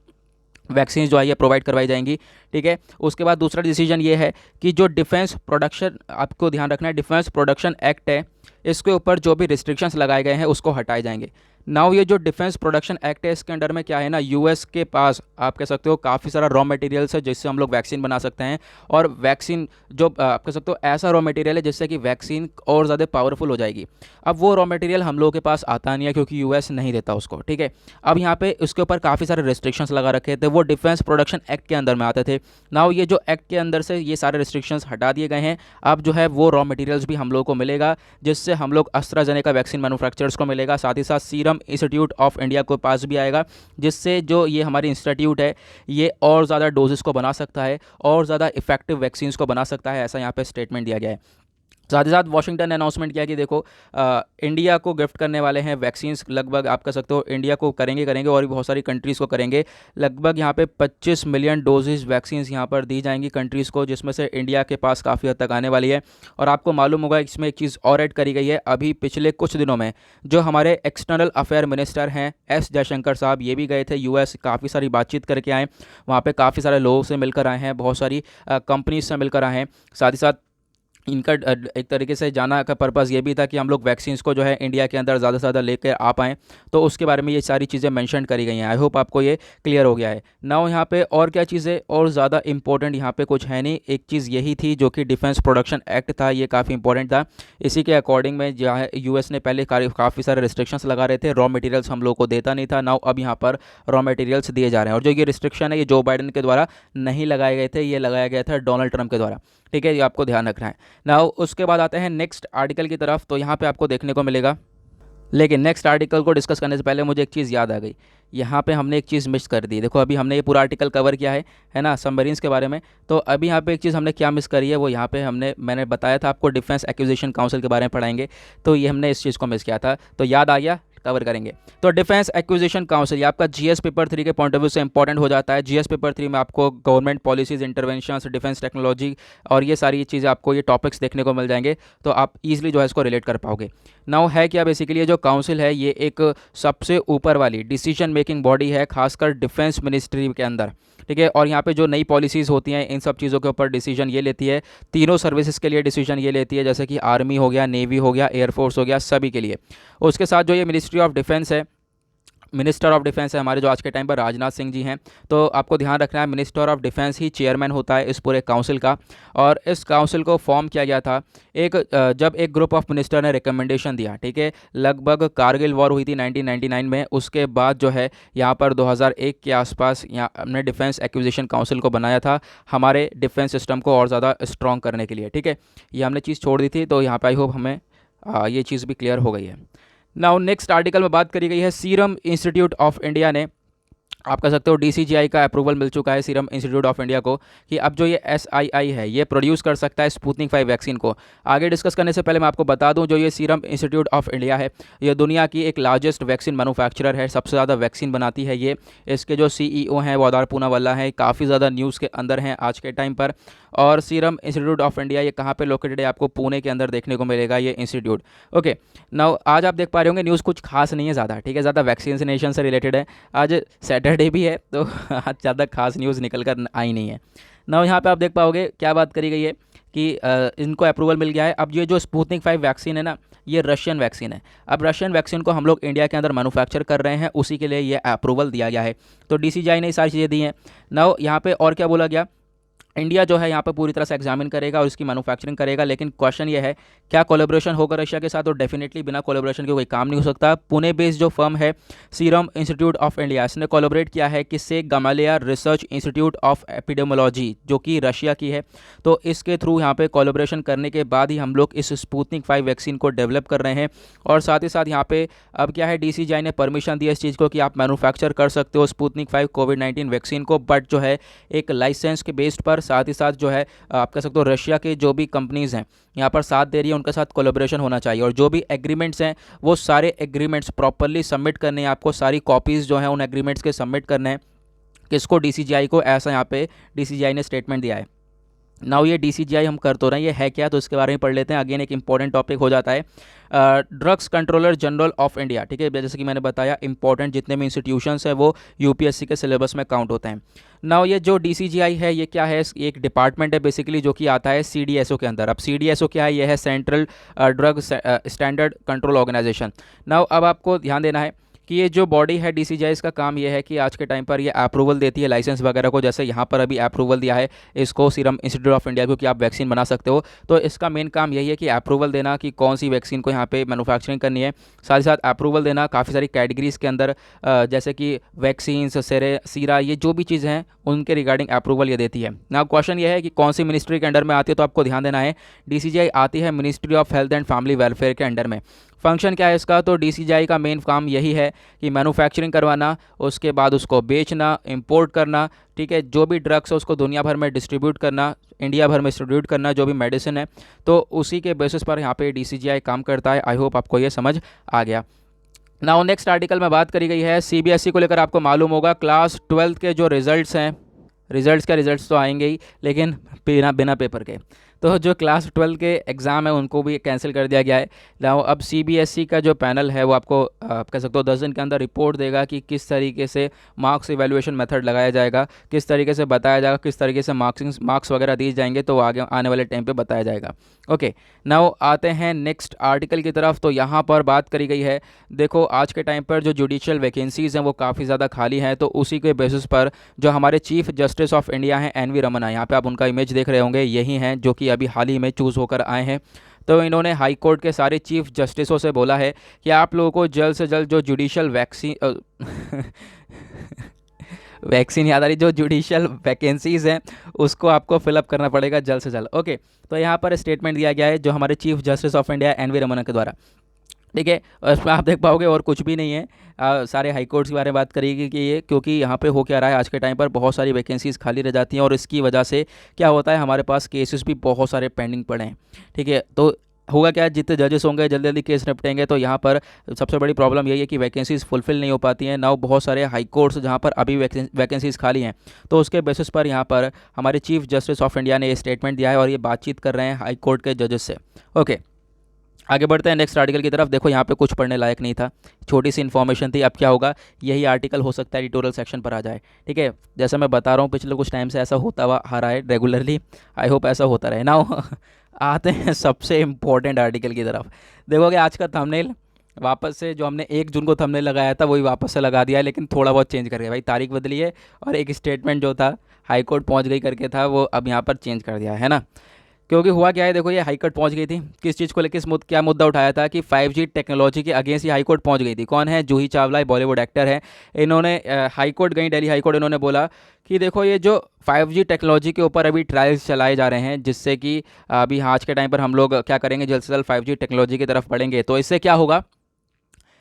वैक्सीन जो है ये प्रोवाइड करवाई जाएंगी, ठीक है। उसके बाद दूसरा डिसीजन ये है कि जो डिफेंस प्रोडक्शन, आपको ध्यान रखना है, डिफेंस प्रोडक्शन एक्ट है इसके ऊपर जो भी रिस्ट्रिक्शंस लगाए गए हैं उसको हटाए जाएंगे। नाउ ये जो डिफेंस प्रोडक्शन एक्ट है इसके अंडर में क्या है ना, यूएस के पास आप कह सकते हो काफ़ी सारा रॉ मटेरियल्स है जिससे हम लोग वैक्सीन बना सकते हैं। और वैक्सीन जो आप कह सकते हो ऐसा रॉ मटेरियल है जिससे कि वैक्सीन और ज़्यादा पावरफुल हो जाएगी। अब वो रॉ मटेरियल हम लोगों के पास आता नहीं है क्योंकि यूएस नहीं देता उसको, ठीक है। अब यहाँ पे उसके ऊपर काफ़ी सारे रिस्ट्रिक्शंस लगा रखे थे, वो डिफेंस प्रोडक्शन एक्ट के अंदर में आते थे। नाउ ये जो एक्ट के अंदर से ये सारे रिस्ट्रिक्शंस हटा दिए गए हैं। अब जो है वो रॉ मटेरियल्स भी हम लोगों को मिलेगा जिससे हम लोग एस्ट्राजेनेका वैक्सीन मैन्युफैक्चरर्स को मिलेगा, साथ ही साथ सीरम इंस्टीट्यूट ऑफ इंडिया के पास भी आएगा, जिससे जो ये हमारी इंस्टीट्यूट है ये और ज़्यादा डोजेस को बना सकता है और ज़्यादा इफेक्टिव वैक्सीन्स को बना सकता है, ऐसा यहाँ पे स्टेटमेंट दिया गया है। साथ ही साथ वाशिंगटन ने अनाउंसमेंट किया कि देखो इंडिया को गिफ्ट करने वाले हैं वैक्सीन्स, लगभग आप कह सकते हो इंडिया को करेंगे और भी बहुत सारी कंट्रीज़ को करेंगे। लगभग यहाँ पे 25 मिलियन डोजेज़ वैक्सीन्स यहाँ पर दी जाएंगी कंट्रीज़ को, जिसमें से इंडिया के पास काफ़ी हद तक आने वाली है। और आपको मालूम होगा इसमें एक चीज़ और ऐड करी गई है, अभी पिछले कुछ दिनों में जो हमारे एक्सटर्नल अफेयर मिनिस्टर हैं एस जयशंकर साहब, ये भी गए थे यूएस, काफ़ी सारी बातचीत करके आए। वहाँ पर काफ़ी सारे लोगों से मिलकर आए हैं, बहुत सारी कंपनीज से मिलकर आए हैं। साथ ही साथ इनका एक तरीके से जाना का पर्पज़ ये भी था कि हम लोग वैक्सीन्स को जो है इंडिया के अंदर ज़्यादा से ज़्यादा लेकर आ पाएँ, तो उसके बारे में ये सारी चीज़ें मेंशन करी गई हैं। आई होप आपको ये क्लियर हो गया है। नाउ यहाँ पे और क्या चीज़ें और ज़्यादा इंपॉर्टेंट यहाँ पे कुछ है नहीं, एक चीज़ यही थी जो कि डिफेंस प्रोडक्शन एक्ट था, ये काफ़ी इंपॉर्टेंट था। इसी के अकॉर्डिंग में जो है यूएस ने पहले काफ़ी सारे रिस्ट्रिक्शंस लगा रहे थे, रॉ मटेरियल्स हम लोग को देता नहीं था। नाउ अब यहाँ पर रॉ मटेरियल्स दिए जा रहे हैं, और जो ये रिस्ट्रिक्शन है ये जो बाइडन के द्वारा नहीं लगाए गए थे, ये लगाया गया था डोनाल्ड ट्रंप के द्वारा, ठीक है। ये आपको ध्यान रखना है। नाउ उसके बाद आते हैं नेक्स्ट आर्टिकल की तरफ, तो यहाँ पे आपको देखने को मिलेगा, लेकिन नेक्स्ट आर्टिकल को डिस्कस करने से पहले मुझे एक चीज़ याद आ गई। यहाँ पे हमने एक चीज़ मिस कर दी। देखो अभी हमने ये पूरा आर्टिकल कवर किया है ना, सबमरीन्स के बारे में। तो अभी यहाँ पे एक चीज़ हमने क्या मिस करी है, वो यहाँ पे मैंने बताया था आपको डिफेंस एक्विजिशन काउंसिल के बारे में पढ़ाएंगे, तो ये हमने इस चीज़ को मिस किया था, तो याद आ गया, कवर करेंगे। तो डिफेंस एक्विजिशन काउंसिल ये आपका जीएस पेपर 3 के पॉइंट ऑफ व्यू से इंपॉर्टेंट हो जाता है। जीएस पेपर 3 में आपको government policies, interventions, defence technology और ये सारी चीज़ें आपको ये टॉपिक्स देखने को मिल जाएंगे, तो आप इजीली जो है इसको रिलेट कर पाओगे। नाउ है क्या, बेसिकली ये जो काउंसिल है ये एक सबसे ऊपर वाली डिसीजन मेकिंग बॉडी है, खासकर डिफेंस मिनिस्ट्री के अंदर, ठीक है। और यहाँ पे जो नई पॉलिसीज़ होती हैं इन सब चीज़ों के ऊपर डिसीजन ये लेती है, तीनों सर्विसेज के लिए डिसीजन ये लेती है, जैसे कि आर्मी हो गया, नेवी हो गया, एयरफोर्स हो गया, सभी के लिए। उसके साथ जो ये मिनिस्ट्री ऑफ डिफेंस है, मिनिस्टर ऑफ डिफेंस है हमारे जो आज के टाइम पर राजनाथ सिंह जी हैं, तो आपको ध्यान रखना है minister of defence he chairman होता है इस पूरे काउंसिल का। और इस काउंसिल को फॉर्म किया गया था जब एक ग्रुप ऑफ मिनिस्टर ने रिकमेंडेशन दिया, ठीक है। लगभग कारगिल वॉर हुई थी 1999 में, उसके बाद जो है यहाँ पर 2001 के आसपास यहाँ हमने डिफेंस एक्विजिशन काउंसिल को बनाया था हमारे डिफेंस सिस्टम को और ज़्यादा स्ट्रॉन्ग करने के लिए, ठीक है। ये हमने चीज़ छोड़ दी थी, तो यहाँ पर आई होप हमें ये चीज़ भी क्लियर हो गई है। नाउ नेक्स्ट आर्टिकल में बात करी गई है सीरम इंस्टीट्यूट ऑफ इंडिया ने, आप कह सकते हो डीसीजीआई का अप्रूवल मिल चुका है सीरम इंस्टीट्यूट ऑफ इंडिया को कि अब जो ये एसआईआई है ये प्रोड्यूस कर सकता है स्पुतनिक 5 वैक्सीन को। आगे डिस्कस करने से पहले मैं आपको बता दूं जो ये सीरम इंस्टीट्यूट ऑफ इंडिया है ये दुनिया की एक लार्जेस्ट वैक्सीन मैन्युफैक्चरर है, सबसे ज़्यादा वैक्सीन बनाती है ये। इसके जो सीईओ हैं वो आधार पूनावाला हैं, काफ़ी ज़्यादा न्यूज़ के अंदर हैं आज के टाइम पर। और सीरम इंस्टीट्यूट ऑफ इंडिया ये कहाँ पर लोकेटेड है, आपको पुणे के अंदर देखने को मिलेगा ये इंस्टीट्यूट। ओके, नाउ आज आप देख पा रहे होंगे न्यूज़ कुछ खास नहीं है ज़्यादा, ठीक है, ज़्यादा वैक्सीनेशन से रिलेटेड है। आज सैटरडे भी है तो आज ज़्यादा खास न्यूज़ निकल कर आई नहीं है ना। यहाँ पे आप देख पाओगे क्या बात करी गई है कि इनको अप्रूवल मिल गया है। अब ये जो स्पुतनिक 5 वैक्सीन है ना, ये रशियन वैक्सीन है। अब रशियन वैक्सीन को हम लोग इंडिया के अंदर मैन्युफैक्चर कर रहे हैं, उसी के लिए ये अप्रूवल दिया गया है। तो डीसीजीआई ने ये सारी चीज़ें दी हैं। नाउ यहाँ पे और क्या बोला गया, इंडिया जो है यहाँ पर पूरी तरह से एग्जामिन करेगा और इसकी मैन्युफैक्चरिंग करेगा। लेकिन क्वेश्चन ये है, क्या कोलैबोरेशन होगा रशिया के साथ? तो डेफिनेटली बिना कोलैबोरेशन के कोई काम नहीं हो सकता। पुणे बेस्ड जो फर्म है सीरम इंस्टीट्यूट ऑफ इंडिया, इसने कोलैबोरेट किया है किससे? गमालिया रिसर्च इंस्टीट्यूट ऑफ एपिडेमोलॉजी, जो कि रशिया की है। तो इसके थ्रू यहाँ पे कोलैबोरेशन करने के बाद ही हम लोग इस स्पुतनिक 5 वैक्सीन को डेवलप कर रहे हैं। और साथ ही साथ यहाँ पे अब क्या है, DCGI ने परमिशन दी है इस चीज़ को कि आप मैन्युफैक्चर कर सकते हो स्पुतनिक 5 कोविड-19 वैक्सीन को, बट जो है एक लाइसेंस के बेस्ड पर। साथ ही साथ जो है आप कह सकते हो रशिया के जो भी कंपनीज़ हैं यहाँ पर साथ दे रही है, उनके साथ कोलैबोरेशन होना चाहिए। और जो भी एग्रीमेंट्स हैं वो सारे एग्रीमेंट्स प्रॉपरली सबमिट करने हैं आपको, सारी कॉपीज़ जो हैं उन एग्रीमेंट्स के सबमिट करने हैं किसको? DCGI को। ऐसा यहाँ पे DCGI ने स्टेटमेंट दिया है। नाउ ये DCGI हम कर तो रहे हैं, ये है क्या? तो इसके बारे में पढ़ लेते हैं। अगेन एक इंपॉर्टेंट टॉपिक हो जाता है drugs controller general of India, ठीक है। जैसे कि मैंने बताया इंपॉर्टेंट जितने भी इंस्टीट्यूशंस हैं वो UPSC के सिलेबस में काउंट होते हैं। नाउ ये जो DCGI है ये क्या है? एक डिपार्टमेंट है बेसिकली जो कि आता है CDSO के अंदर। अब CDSO क्या है? ये है central drug standard control organization. Now अब आपको ध्यान देना है कि ये जो बॉडी है DCGI, इसका काम ये है कि आज के टाइम पर ये अप्रूवल देती है लाइसेंस वगैरह को। जैसे यहाँ पर अभी अप्रूवल दिया है इसको सीरम इंस्टीट्यूट ऑफ इंडिया को कि आप वैक्सीन बना सकते हो। तो इसका मेन काम यही है कि अप्रूवल देना कि कौन सी वैक्सीन को यहाँ पे मैन्युफैक्चरिंग करनी है। साथ ही साथ अप्रूवल देना काफ़ी सारी कैटेगरीज़ के अंदर, जैसे कि वैक्सीन्स, सीरा, ये जो भी चीज़ें हैं उनके रिगार्डिंग अप्रूवल ये देती है। ना क्वेश्चन ये है कि कौन सी मिनिस्ट्री के अंडर में आती है? तो आपको ध्यान देना है DCGI आती है ministry of health and family welfare के अंडर में। फंक्शन क्या है इसका? तो DCGI का मेन काम यही है कि मैन्युफैक्चरिंग करवाना, उसके बाद उसको बेचना, इंपोर्ट करना, ठीक है। जो भी ड्रग्स है उसको दुनिया भर में डिस्ट्रीब्यूट करना, इंडिया भर में डिस्ट्रीब्यूट करना, जो भी मेडिसिन है, तो उसी के बेसिस पर यहाँ पे DCGI काम करता है। आई होप आपको ये समझ आ गया। नाउ नेक्स्ट आर्टिकल में बात करी गई है CBSE को लेकर। आपको मालूम होगा क्लास 12 के जो रिजल्ट्स हैं, रिजल्ट्स तो आएंगे ही, लेकिन बिना बिना पेपर के। तो जो क्लास 12 के एग्ज़ाम है उनको भी कैंसिल कर दिया गया है। नाउ अब CBSE का जो पैनल है वो आपको आप कह सकते हो 10 दिन के अंदर रिपोर्ट देगा कि किस तरीके से मार्क्स इवैल्यूएशन मेथड लगाया जाएगा, किस तरीके से बताया जाएगा, किस तरीके से मार्क्स वगैरह दिए जाएंगे, तो आगे आने वाले टाइम पे बताया जाएगा। ओके, नाउ आते हैं नेक्स्ट आर्टिकल की तरफ। तो यहाँ पर बात करी गई है, देखो आज के टाइम पर जो जुडिशियल वैकेंसीज़ हैं वो काफ़ी ज़्यादा खाली हैं। तो उसी के बेसिस पर जो हमारे चीफ जस्टिस ऑफ इंडिया हैं NV रमन्ना, यहाँ पे आप उनका इमेज देख रहे होंगे, यही हैं जो कि अभी हाल ही में चूज़ होकर आए हैं। तो इन्होंने हाई कोर्ट के सारे चीफ जस्टिसों से बोला है कि आप लोगों को जल्द से जल्द जो जुडिशियल वैक्सीन याद आ रही, जो जुडिशियल वैकेंसीज़ हैं उसको आपको फिलअप करना पड़ेगा जल्द से जल्द। ओके, तो यहाँ पर स्टेटमेंट दिया गया है जो हमारे chief justice of India NV Ramana के द्वारा, ठीक है। उसमें आप देख पाओगे और कुछ भी नहीं है, सारे हाई कोर्ट्स के बारे में बात करेगी कि ये, क्योंकि यहाँ पे हो क्या रहा है आज के टाइम पर बहुत सारी वैकेंसीज़ खाली रह जाती हैं और इसकी वजह से क्या होता है, हमारे पास केसेस भी बहुत सारे पेंडिंग पड़े हैं, ठीक है। तो होगा क्या, जितने जजेस होंगे जल्दी जल्दी केस निपटेंगे। तो यहाँ पर सबसे बड़ी प्रॉब्लम यही है कि वैकेंसीज़ फुलफिल नहीं हो पाती हैं। नाउ बहुत सारे हाई कोर्ट्स जहाँ पर अभी वैकेंसीज़ खाली हैं, तो उसके बेसिस पर यहाँ पर हमारे चीफ जस्टिस ऑफ इंडिया ने ये स्टेटमेंट दिया है और ये बातचीत कर रहे हैं हाई कोर्ट के जजेस से। ओके, आगे बढ़ते हैं नेक्स्ट आर्टिकल की तरफ। देखो यहाँ पे कुछ पढ़ने लायक नहीं था, छोटी सी इन्फॉर्मेशन थी। अब क्या होगा, यही आर्टिकल हो सकता है एडिटोरियल सेक्शन पर आ जाए, ठीक है। जैसे मैं बता रहा हूँ पिछले कुछ टाइम से ऐसा होता हुआ आ रहा है रेगुलरली, आई होप ऐसा होता रहे। नाउ आते हैं सबसे इम्पोर्टेंट आर्टिकल की तरफ। देखोगे आज का थंबनेल वापस से जो हमने 1 जून को थंबनेल लगाया था वही वापस से लगा दिया है, लेकिन थोड़ा बहुत चेंज करके भाई, तारीख बदली है और एक स्टेटमेंट जो था हाई कोर्ट पहुँच गई करके था वो अब यहाँ पर चेंज कर दिया है ना। क्योंकि हुआ क्या है, देखो ये हाईकोर्ट पहुंच गई थी, किस चीज़ को लेकर क्या मुद्दा उठाया था कि 5G टेक्नोलॉजी के अगेंस्ट ही हाईकोर्ट पहुंच गई थी। कौन है? जूही चावला, बॉलीवुड एक्टर है। इन्होंने हाईकोर्ट गई, दिल्ली हाईकोर्ट, इन्होंने बोला कि देखो ये जो 5G टेक्नोलॉजी के ऊपर अभी ट्रायल्स चलाए जा रहे हैं, जिससे कि अभी आज के टाइम पर हम लोग क्या करेंगे, जल्द से जल्द 5G टेक्नोलॉजी की तरफ बढ़ेंगे। तो इससे क्या होगा,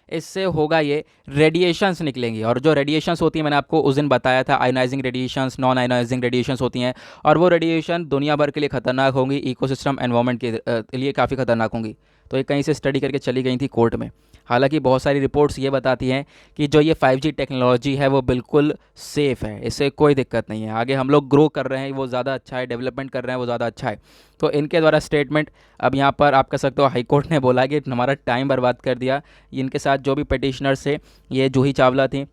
इससे होगा ये रेडिएशंस निकलेंगी, और जो रेडिएशंस होती हैं मैंने आपको उस दिन बताया था, ionizing radiations, non ionizing radiations होती हैं, और वो रेडिएशन दुनिया भर के लिए खतरनाक होंगी, इकोसिस्टम एनवायरनमेंट के लिए काफ़ी खतरनाक होंगी। तो ये कहीं से स्टडी करके चली गई थी कोर्ट में। हालांकि बहुत सारी रिपोर्ट्स ये बताती हैं कि जो ये 5G टेक्नोलॉजी है वो बिल्कुल सेफ़ है, इससे कोई दिक्कत नहीं है। आगे हम लोग ग्रो कर रहे हैं, वो ज़्यादा अच्छा है, डेवलपमेंट कर रहे हैं, वो ज़्यादा अच्छा है। तो इनके द्वारा स्टेटमेंट अब यहाँ पर आप कह सकते हो हाई कोर्ट ने बोला कि हमारा टाइम बर्बाद कर दिया। इनके साथ जो भी पिटिशनर्स थे, ये जूही चावला थी,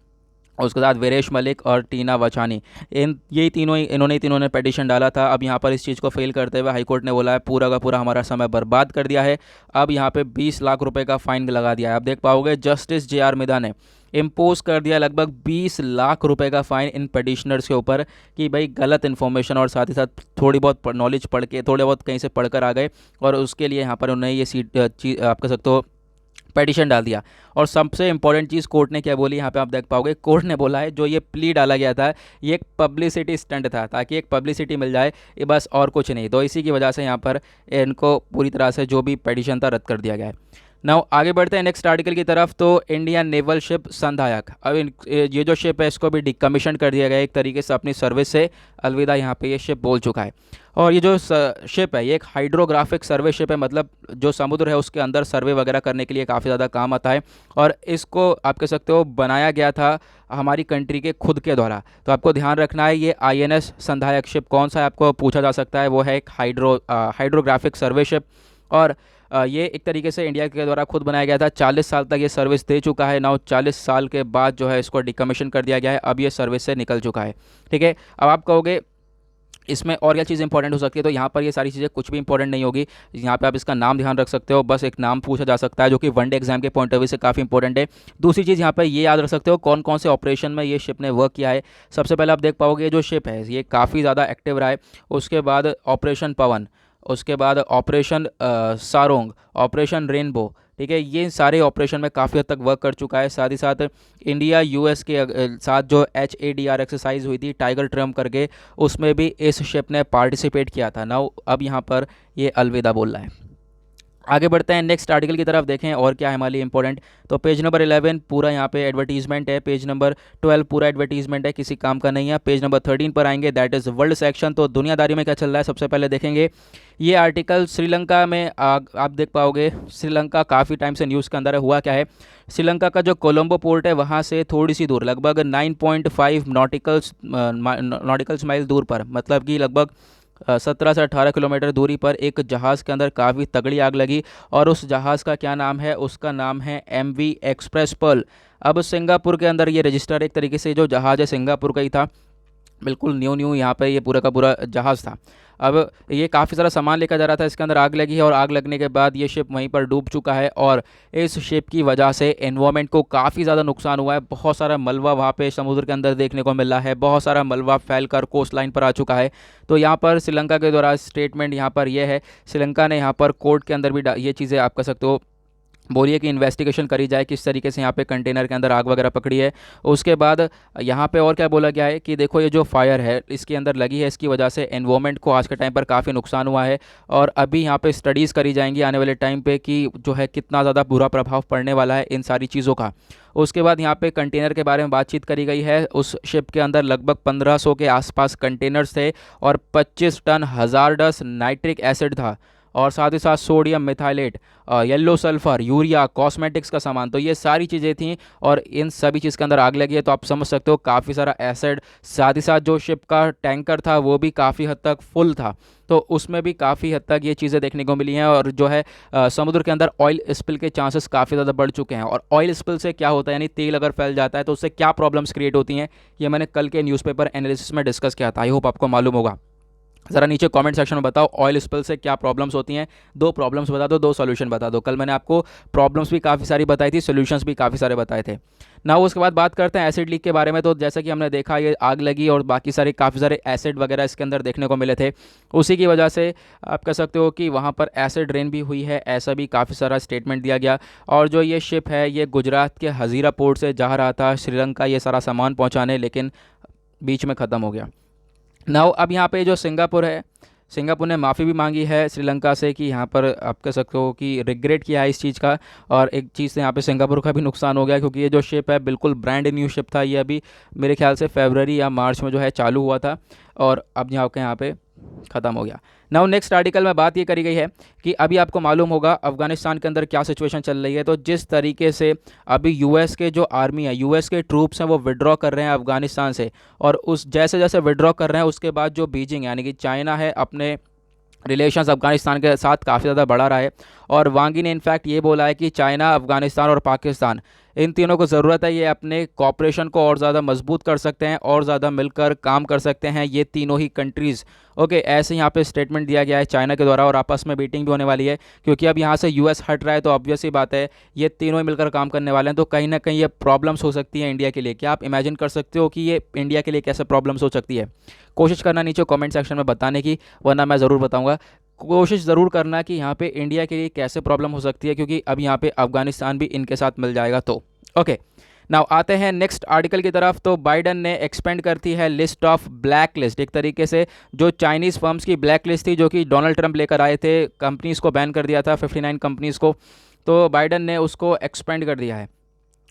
उसके साथ वीरेश मलिक और टीना वचानी, इन्होंने तीनों ने पिटीशन डाला था। अब यहाँ पर इस चीज़ को फेल करते हुए हाईकोर्ट ने बोला है पूरा का पूरा हमारा समय बर्बाद कर दिया है। अब यहाँ पे 20 लाख रुपए का फाइन लगा दिया है। आप देख पाओगे जस्टिस JR मिधा ने इम्पोज कर दिया लगभग 20 लाख रुपए का फाइन इन पिटिशनर्स के ऊपर कि भाई गलत इन्फॉर्मेशन और साथ ही साथ थोड़ी बहुत नॉलेज पढ़ के, थोड़े बहुत कहीं से पढ़कर आ गए और उसके लिए यहाँ पर उन्हें ये चीज़ आप कह सकते हो पिटीशन डाल दिया। और सबसे इंपॉर्टेंट चीज़ कोर्ट ने क्या बोली, यहाँ पे आप देख पाओगे कोर्ट ने बोला है जो ये प्ली डाला गया था ये एक पब्लिसिटी स्टंट था, ताकि एक पब्लिसिटी मिल जाए, ये बस और कुछ नहीं। तो इसी की वजह से यहाँ पर इनको पूरी तरह से जो भी पिटीशन था रद्द कर दिया गया है। नाउ आगे बढ़ते हैं नेक्स्ट आर्टिकल की तरफ। तो इंडियन नेवल शिप संधायक, अब ये जो शिप है इसको भी डिकमीशन कर दिया गया एक तरीके से, अपनी सर्विस से अलविदा यहाँ पे ये शिप बोल चुका है। और ये जो शिप है ये एक हाइड्रोग्राफिक सर्वे शिप है, मतलब जो समुद्र है उसके अंदर सर्वे वगैरह करने के लिए काफ़ी ज़्यादा काम आता है। और इसको आप कह सकते हो बनाया गया था हमारी कंट्री के खुद के द्वारा। तो आपको ध्यान रखना है ये INS संधायक शिप कौन सा है, आपको पूछा जा सकता है। वो है एक हाइड्रोग्राफिक सर्वे शिप, और ये एक तरीके से इंडिया के द्वारा खुद बनाया गया था। 40 साल तक ये सर्विस दे चुका है। नाउ 40 साल के बाद जो है इसको डिकमीशन कर दिया गया है, अब ये सर्विस से निकल चुका है। ठीक है, अब आप कहोगे इसमें और क्या चीज़ इंपॉर्टेंट हो सकती है, तो यहाँ पर ये सारी चीज़ें कुछ भी इंपॉर्टेंट नहीं होगी। यहाँ पे आप इसका नाम ध्यान रख सकते हो, बस एक नाम पूछा जा सकता है जो कि वनडे एग्जाम के पॉइंट ऑफ व्यू से काफ़ी इंपॉर्टेंट है। दूसरी चीज़ यहाँ पर ये याद रख सकते हो कौन कौन से ऑपरेशन में ये शिप ने वर्क किया है। सबसे पहले आप देख पाओगे ये जो शिप है ये काफ़ी ज़्यादा एक्टिव रहा है। उसके बाद ऑपरेशन पवन, उसके बाद ऑपरेशन सारोंग, ऑपरेशन रेनबो, ठीक है, ये सारे ऑपरेशन में काफ़ी हद तक वर्क कर चुका है। साथ ही साथ इंडिया US के साथ जो HADR एक्सरसाइज हुई थी टाइगर ट्रम्प करके, उसमें भी इस शिप ने पार्टिसिपेट किया था। नाउ अब यहाँ पर ये अलविदा बोल रहा है। आगे बढ़ते हैं नेक्स्ट आर्टिकल की तरफ, देखें और क्या है हमारे लिए इंपॉर्टेंट। तो पेज नंबर 11 पूरा यहाँ पे एडवर्टीजमेंट है, पेज नंबर 12 पूरा एडवर्टीजमेंट है, किसी काम का नहीं है। पेज नंबर 13 पर आएंगे, दैट इज़ वर्ल्ड सेक्शन। तो दुनियादारी में क्या चल रहा है सबसे पहले देखेंगे। ये आर्टिकल श्रीलंका में आप देख पाओगे श्रीलंका काफ़ी टाइम से न्यूज़ के अंदर है। हुआ क्या है, श्रीलंका का जो कोलंबो पोर्ट है वहाँ से थोड़ी सी दूर, लगभग 9.5 नॉटिकल्स माइल दूर पर, मतलब कि लगभग 17 से 18 किलोमीटर दूरी पर एक जहाज़ के अंदर काफ़ी तगड़ी आग लगी। और उस जहाज़ का क्या नाम है, उसका नाम है MV एक्सप्रेस पर्ल। अब सिंगापुर के अंदर ये रजिस्टर, एक तरीके से जो जहाज़ है सिंगापुर का ही था, बिल्कुल न्यू यहाँ पे ये पूरा का पूरा जहाज़ था। अब ये काफ़ी सारा सामान लेकर जा रहा था, इसके अंदर आग लगी है और आग लगने के बाद ये शिप वहीं पर डूब चुका है। और इस शिप की वजह से एनवायरनमेंट को काफ़ी ज़्यादा नुकसान हुआ है। बहुत सारा मलबा वहाँ पे समुद्र के अंदर देखने को मिला है, बहुत सारा मलबा फैलकर कोस्ट लाइन पर आ चुका है। तो यहाँ पर श्रीलंका के द्वारा स्टेटमेंट यहाँ पर यह है, श्रीलंका ने यहाँ पर कोर्ट के अंदर भी ये चीज़ें आप कह सकते हो बोलिए कि इन्वेस्टिगेशन करी जाए किस तरीके से यहाँ पे कंटेनर के अंदर आग वगैरह पकड़ी है। उसके बाद यहाँ पे और क्या बोला गया है कि देखो ये जो फायर है इसके अंदर लगी है, इसकी वजह से एनवायरनमेंट को आज के टाइम पर काफ़ी नुकसान हुआ है। और अभी यहाँ पे स्टडीज़ करी जाएंगी आने वाले टाइम पे कि जो है कितना ज़्यादा बुरा प्रभाव पड़ने वाला है इन सारी चीज़ों का। उसके बाद यहाँ पे कंटेनर के बारे में बातचीत करी गई है। उस शिप के अंदर लगभग 1500 के आसपास कंटेनर्स थे और 25 टन हज़ारडस नाइट्रिक एसिड था, और साथ ही साथ sodium methylate, yellow sulphur, urea, cosmetics का सामान। तो ये सारी चीज़ें थीं और इन सभी चीज़ के अंदर आग लगी है। तो आप समझ सकते हो काफ़ी सारा एसिड, साथ ही साथ जो शिप का टैंकर था वो भी काफ़ी हद तक फुल था, तो उसमें भी काफ़ी हद तक ये चीज़ें देखने को मिली हैं। और जो है समुद्र के अंदर ऑयल स्पिल के चांसेस काफ़ी ज़्यादा बढ़ चुके हैं। और ऑयल स्पिल से क्या होता है, यानी तेल अगर फैल जाता है तो उससे क्या प्रॉब्लम्स क्रिएट होती हैं, ये मैंने कल के न्यूज़पेपर एनालिसिस में डिस्कस किया था। आई होप आपको मालूम होगा। ज़रा नीचे कमेंट सेक्शन में बताओ ऑयल स्पिल से क्या प्रॉब्लम्स होती हैं। 2 प्रॉब्लम्स बता दो, 2 सॉल्यूशन बता दो। कल मैंने आपको प्रॉब्लम्स भी काफ़ी सारी बताई थी, सॉल्यूशंस भी काफ़ी सारे बताए थे ना। उसके बाद बात करते हैं एसिड लीक के बारे में। तो जैसा कि हमने देखा ये आग लगी और बाकी सारे काफ़ी सारे एसिड वगैरह इसके अंदर देखने को मिले थे, उसी की वजह से आप कह सकते हो कि वहाँ पर एसिड रेन भी हुई है, ऐसा भी काफ़ी सारा स्टेटमेंट दिया गया। और जो ये शिप है ये गुजरात के हज़ीरा पोर्ट से जा रहा था श्रीलंका ये सारा सामान पहुँचाने, लेकिन बीच में ख़त्म हो गया। नाउ अब यहाँ पे जो सिंगापुर है, सिंगापुर ने माफ़ी भी मांगी है श्रीलंका से कि यहाँ पर आप कह सकते हो कि रिग्रेट किया है इस चीज़ का। और एक चीज़ से यहाँ पे सिंगापुर का भी नुकसान हो गया, क्योंकि ये जो शिप है बिल्कुल ब्रांड न्यू शिप था। ये अभी मेरे ख्याल से फरवरी या मार्च में जो है चालू हुआ था और अब यहाँ पे ख़त्म हो गया। नाउ नेक्स्ट आर्टिकल में बात ये करी गई है कि अभी आपको मालूम होगा अफ़गानिस्तान के अंदर क्या सिचुएशन चल रही है। तो जिस तरीके से अभी US के जो आर्मी है, US के ट्रूप्स हैं वो विड्रॉ कर रहे हैं अफ़गानिस्तान से, और उस जैसे जैसे विड्रॉ कर रहे हैं उसके बाद जो बीजिंग यानी कि चाइना है अपने रिलेशंस अफ़गानिस्तान के साथ काफ़ी ज़्यादा बढ़ा रहा है। और वांगी ने इनफैक्ट ये बोला है कि चाइना, अफ़गानिस्तान और पाकिस्तान इन तीनों को ज़रूरत है, ये अपने कॉपरेशन को और ज़्यादा मजबूत कर सकते हैं और ज़्यादा मिलकर काम कर सकते हैं ये तीनों ही कंट्रीज़। ओके, ऐसे यहाँ पे स्टेटमेंट दिया गया है चाइना के द्वारा, और आपस में मीटिंग भी होने वाली है क्योंकि अब यहाँ से यूएस हट रहा है, तो ऑब्वियस ही बात है ये तीनों ही मिलकर काम करने वाले हैं, तो कहीं ना कहीं ये प्रॉब्लम्स हो सकती हैं इंडिया के लिए। क्या आप इमेजिन कर सकते हो कि ये इंडिया के लिए कैसे प्रॉब्लम्स हो सकती है? कोशिश करना नीचे कमेंट सेक्शन में बताने की, वरना मैं ज़रूर बताऊंगा। कोशिश ज़रूर करना कि यहाँ पे इंडिया के लिए कैसे प्रॉब्लम हो सकती है, क्योंकि अब यहाँ पे अफगानिस्तान भी इनके साथ मिल जाएगा। तो ओके, नाउ आते हैं नेक्स्ट आर्टिकल की तरफ। तो बाइडन ने एक्सपेंड करती है लिस्ट ऑफ ब्लैक लिस्ट, एक तरीके से जो चाइनीज़ फर्म्स की ब्लैक लिस्ट थी जो कि डोनाल्ड ट्रंप लेकर आए थे, कंपनीज़ को बैन कर दिया था 59 कंपनीज़ को, तो बाइडन ने उसको एक्सपेंड कर दिया है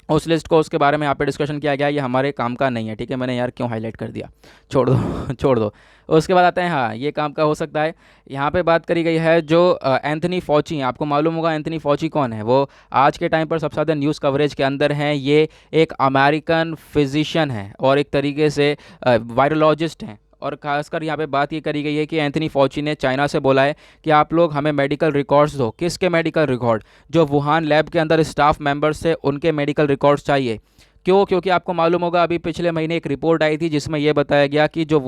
उस लिस्ट को। उसके बारे में यहाँ पे डिस्कशन किया गया, ये हमारे काम का नहीं है, ठीक है, मैंने यार क्यों हाईलाइट कर दिया, छोड़ दो छोड़ दो। उसके बाद आते हैं, हाँ ये काम का हो सकता है। यहाँ पे बात करी गई है जो एंथनी फॉची हैं, आपको मालूम होगा एंथनी फॉची कौन है, वो आज के टाइम पर सबसे ज़्यादा न्यूज़ कवरेज के अंदर हैं। ये एक अमेरिकन फिजिशियन है और एक तरीके से वायरोलॉजिस्ट हैं, और खासकर यहाँ पे बात ये करी गई है कि एंथनी फॉची ने चाइना से बोला है कि आप लोग हमें मेडिकल रिकॉर्ड्स दो। किसके मेडिकल रिकॉर्ड? जो वुहान लैब के अंदर स्टाफ मेंबर्स थे उनके मेडिकल रिकॉर्ड्स चाहिए। क्यों? क्योंकि आपको मालूम होगा अभी पिछले महीने एक रिपोर्ट आई थी जिसमें यह बताया गया कि जो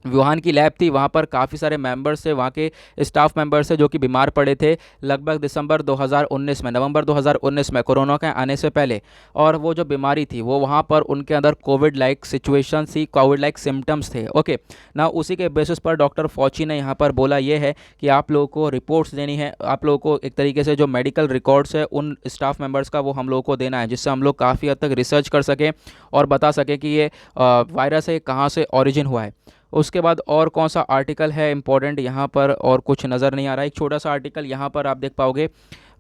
वुहान की लैब थी वहाँ पर काफ़ी सारे मेंबर्स थे, वहाँ के स्टाफ मेंबर्स थे जो कि बीमार पड़े थे लगभग दिसंबर 2019 में, नवंबर 2019 में, कोरोना के आने से पहले। और वो जो बीमारी थी वो वहाँ पर उनके अंदर कोविड लाइक सिचुएशन थी, कोविड लाइक सिम्टम्स थे। ओके ना, उसी के बेसिस पर डॉक्टर फॉची ने यहाँ पर बोला ये है कि आप लोगों को रिपोर्ट्स देनी है, आप लोगों को एक तरीके से जो मेडिकल रिकॉर्ड्स है उन स्टाफ मेंबर्स का वो हम लोगों को देना है, जिससे हम लोग काफ़ी हद तक रिसर्च कर सकें और बता सकें कि ये वायरस है कहाँ से ऑरिजिन हुआ है। उसके बाद और कौन सा आर्टिकल है इंपॉर्टेंट यहाँ पर, और कुछ नज़र नहीं आ रहा है। एक छोटा सा आर्टिकल यहाँ पर आप देख पाओगे,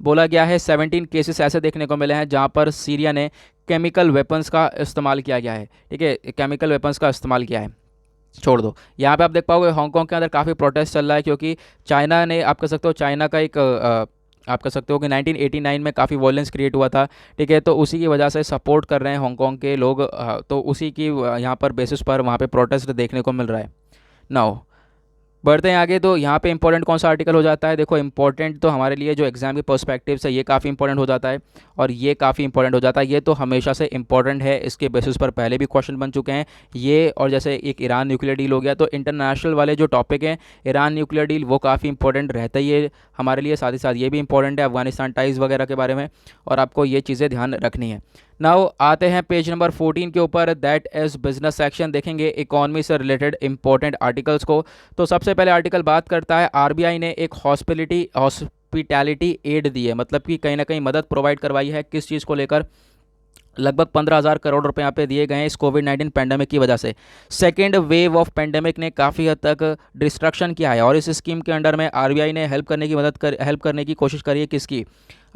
बोला गया है 17 केसेस ऐसे देखने को मिले हैं जहाँ पर सीरिया ने केमिकल वेपन्स का इस्तेमाल किया गया है, ठीक है, केमिकल वेपन्स का इस्तेमाल किया है। छोड़ दो, यहाँ पे आप देख पाओगे हांगकांग के अंदर काफ़ी प्रोटेस्ट चल रहा है क्योंकि चाइना ने, आप कह सकते हो चाइना का एक आप कह सकते हो कि 1989 में काफ़ी वॉयलेंस क्रिएट हुआ था, ठीक है, तो उसी की वजह से सपोर्ट कर रहे हैं हांगकांग के लोग, तो उसी की यहाँ पर बेसिस पर वहाँ पे प्रोटेस्ट देखने को मिल रहा है। नाउ बढ़ते हैं आगे। तो यहाँ पे इंपॉर्टेंट कौन सा आर्टिकल हो जाता है? देखो इंपॉर्टेंट तो हमारे लिए जो एग्जाम के पर्सपेक्टिव से ये काफ़ी इंपॉर्टेंट हो जाता है, और ये काफ़ी इंपॉर्टेंट हो जाता है, ये तो हमेशा से इंपॉर्टेंट है, इसके बेसिस पर पहले भी क्वेश्चन बन चुके हैं ये। और जैसे एक ईरान न्यूक्लियर डील हो गया, तो इंटरनेशनल वाले जो टॉपिक हैं ईरान न्यूक्लियर डील वो काफ़ी इंपॉर्टेंट रहता ही है हमारे लिए, साथ ही साथ ये भी इंपॉर्टेंट है अफगानिस्तान टाइज वगैरह के बारे में, और आपको ये चीज़ें ध्यान रखनी है। नाउ आते हैं पेज नंबर 14 के ऊपर, दैट इज़ बिजनेस सेक्शन, देखेंगे इकोनॉमी से रिलेटेड इंपॉर्टेंट आर्टिकल्स को। तो सबसे पहले आर्टिकल बात करता है आरबीआई ने एक हॉस्पिटैलिटी एड दी है, मतलब कि कहीं ना कहीं मदद प्रोवाइड करवाई है, किस चीज़ को लेकर? लगभग 15,000 करोड़ रुपए यहाँ पे दिए गए हैं इस कोविड-19 पैंडेमिक की वजह से। सेकेंड वेव ऑफ पैंडेमिक ने काफ़ी हद तक डिस्ट्रक्शन किया है, और इस स्कीम के अंडर में आरबीआई ने हेल्प करने की कोशिश करी है। किसकी?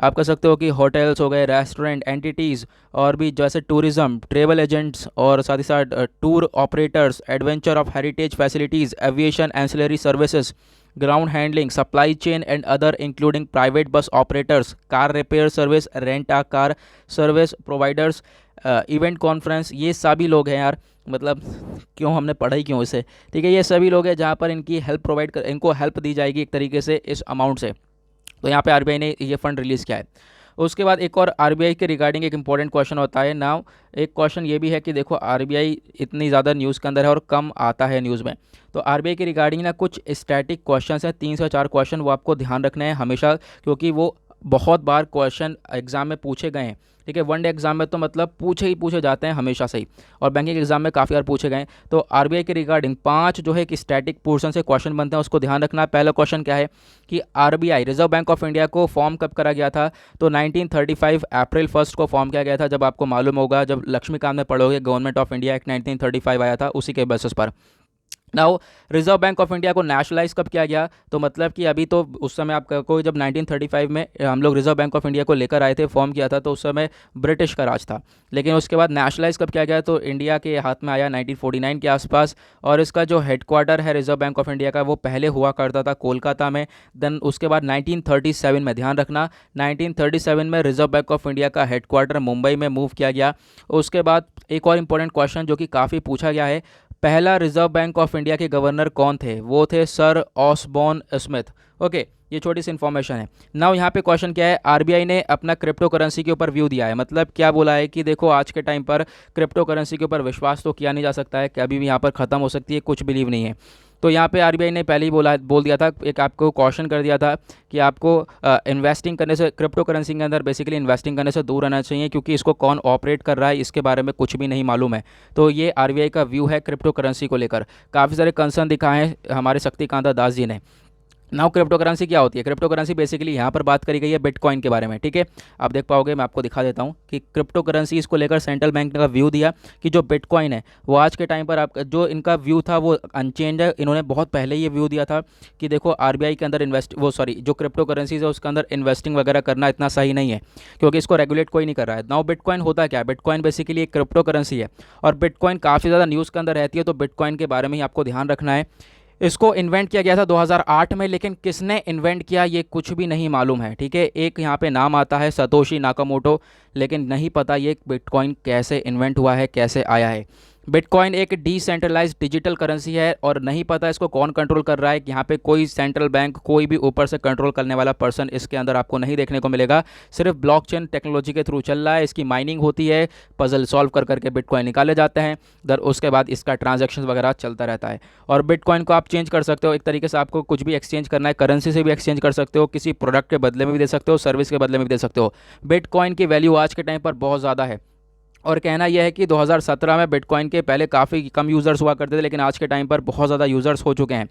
आप कह सकते हो कि होटल्स हो गए, रेस्टोरेंट एंटिटीज़, और भी जैसे टूरिज़्म, ट्रेवल एजेंट्स, और साथ ही साथ tour operators, adventure of heritage facilities, aviation ancillary services, ground handling, supply chain and other including private bus operators, car repair service, rent a car service providers, event conference, ये सभी लोग हैं यार, मतलब क्यों हमने पढ़ा ही क्यों इसे, ठीक है, ये सभी लोग हैं जहाँ पर इनकी इनको हेल्प दी जाएगी एक तरीके से इस अमाउंट से। तो यहाँ पे आरबीआई ने ये फंड रिलीज़ किया है। उसके बाद एक और आरबीआई के रिगार्डिंग एक इंपॉर्टेंट क्वेश्चन होता है। नाउ एक क्वेश्चन ये भी है कि देखो आरबीआई इतनी ज़्यादा न्यूज़ के अंदर है और कम आता है न्यूज़ में, तो आरबीआई के रिगार्डिंग ना कुछ स्टैटिक क्वेश्चन हैं, 3 से 4 क्वेश्चन, वो आपको ध्यान रखना है हमेशा, क्योंकि वो बहुत बार क्वेश्चन एग्जाम में पूछे गए हैं, ठीक है, वनडे एग्जाम में तो मतलब पूछे जाते हैं हमेशा से ही, और बैंकिंग एग्जाम में काफ़ी बार पूछे गए हैं। तो आरबीआई के रिगार्डिंग 5 जो है एक स्टैटिक पोर्शन से क्वेश्चन बनते हैं, उसको ध्यान रखना। पहला क्वेश्चन क्या है कि RBI reserve bank of India को फॉर्म कब करा गया था? तो 1935 अप्रैल 1 को फॉर्म किया गया था, जब आपको मालूम होगा जब लक्ष्मीकांत में पढ़ोगे गवर्नमेंट ऑफ इंडिया एक्ट 1935 आया था, उसी के बेसिस पर। Now reserve bank of India को नेशनलाइज कब किया गया? तो मतलब कि अभी तो उस समय आप को जब 1935 में हम लोग रिजर्व बैंक ऑफ इंडिया को लेकर आए थे, फॉर्म किया था, तो उस समय ब्रिटिश का राज था, लेकिन उसके बाद नेशनलाइज कब किया गया? तो इंडिया के हाथ में आया 1949 के आसपास, और इसका जो हेडक्वार्टर है रिजर्व बैंक ऑफ इंडिया का वो पहले हुआ करता था कोलकाता में। देन उसके बाद 1937 में, ध्यान रखना 1937 में रिजर्व बैंक ऑफ इंडिया का हेडक्वार्टर मुंबई में मूव किया गया। उसके बाद एक और इम्पोर्टेंट क्वेश्चन जो कि काफ़ी पूछा गया है, पहला रिजर्व बैंक ऑफ इंडिया के गवर्नर कौन थे? वो थे सर ऑसबॉर्न स्मिथ। ओके, ये छोटी सी इन्फॉर्मेशन है। नाउ यहाँ पे क्वेश्चन क्या है, आरबीआई ने अपना क्रिप्टो करेंसी के ऊपर व्यू दिया है। मतलब क्या बोला है कि देखो आज के टाइम पर क्रिप्टो करेंसी के ऊपर विश्वास तो किया नहीं जा सकता है, कि अभी भी यहाँ पर ख़त्म हो सकती है, कुछ बिलीव नहीं है। तो यहाँ पे आरबीआई ने पहले ही बोल दिया था, एक आपको कॉशन कर दिया था कि आपको इन्वेस्टिंग करने से, क्रिप्टो करेंसी के अंदर बेसिकली इन्वेस्टिंग करने से दूर रहना चाहिए, क्योंकि इसको कौन ऑपरेट कर रहा है इसके बारे में कुछ भी नहीं मालूम है। तो ये आरबीआई का व्यू है क्रिप्टो करेंसी को लेकर। काफ़ी सारे कंसर्न दिखाए हैं हमारे शक्तिकांता दास जी ने। नाउ क्रिप्टो करेंसी क्या होती है? क्रिप्टो करेंसी बेसिकली यहाँ पर बात करी गई है बिटकॉइन के बारे में, ठीक है। आप देख पाओगे, मैं आपको दिखा देता हूँ कि क्रिप्टो करेंसी इसको लेकर सेंट्रल बैंक ने का व्यू दिया कि जो बिटकॉइन है वो आज के टाइम पर आप जो इनका व्यू था वो अनचेंज है। इन्होंने बहुत पहले ये व्यू दिया था कि देखो आरबीआई के अंदर जो क्रिप्टो करेंसीज है उसके अंदर इन्वेस्टिंग वगैरह करना इतना सही नहीं है, क्योंकि इसको रेगुलेट कोई नहीं कर रहा है। नाउ बिटकॉइन होता क्या है? बिटकॉइन बेसिकली एक क्रिप्टो करेंसी है और बिटकॉइन काफ़ी ज़्यादा न्यूज़ के अंदर रहती है, तो बिटकॉइन के बारे में ही आपको ध्यान रखना है। इसको इन्वेंट किया गया था 2008 में, लेकिन किसने इन्वेंट किया ये कुछ भी नहीं मालूम है, ठीक है। एक यहाँ पे नाम आता है सतोशी नाकामोटो, लेकिन नहीं पता ये बिटकॉइन कैसे इन्वेंट हुआ है, कैसे आया है। बिटकॉइन एक डिसेंट्रलाइज्ड डिजिटल करेंसी है और नहीं पता इसको कौन कंट्रोल कर रहा है। यहाँ पे कोई सेंट्रल बैंक, कोई भी ऊपर से कंट्रोल करने वाला पर्सन इसके अंदर आपको नहीं देखने को मिलेगा। सिर्फ ब्लॉकचेन टेक्नोलॉजी के थ्रू चल रहा है। इसकी माइनिंग होती है, पजल सॉल्व कर करके बिटकॉइन निकाले जाते हैं, दर उसके बाद इसका ट्रांजैक्शन वगैरह चलता रहता है। और बिटकॉइन को आप चेंज कर सकते हो, एक तरीके से आपको कुछ भी एक्सचेंज करना है, करेंसी से भी एक्सचेंज कर सकते हो, किसी प्रोडक्ट के बदले में भी दे सकते हो, सर्विस के बदले में भी दे सकते हो। बिटकॉइन की वैल्यू आज के टाइम पर बहुत ज़्यादा है और कहना यह है कि 2017 में बिटकॉइन के पहले काफ़ी कम यूज़र्स हुआ करते थे, लेकिन आज के टाइम पर बहुत ज़्यादा यूज़र्स हो चुके हैं।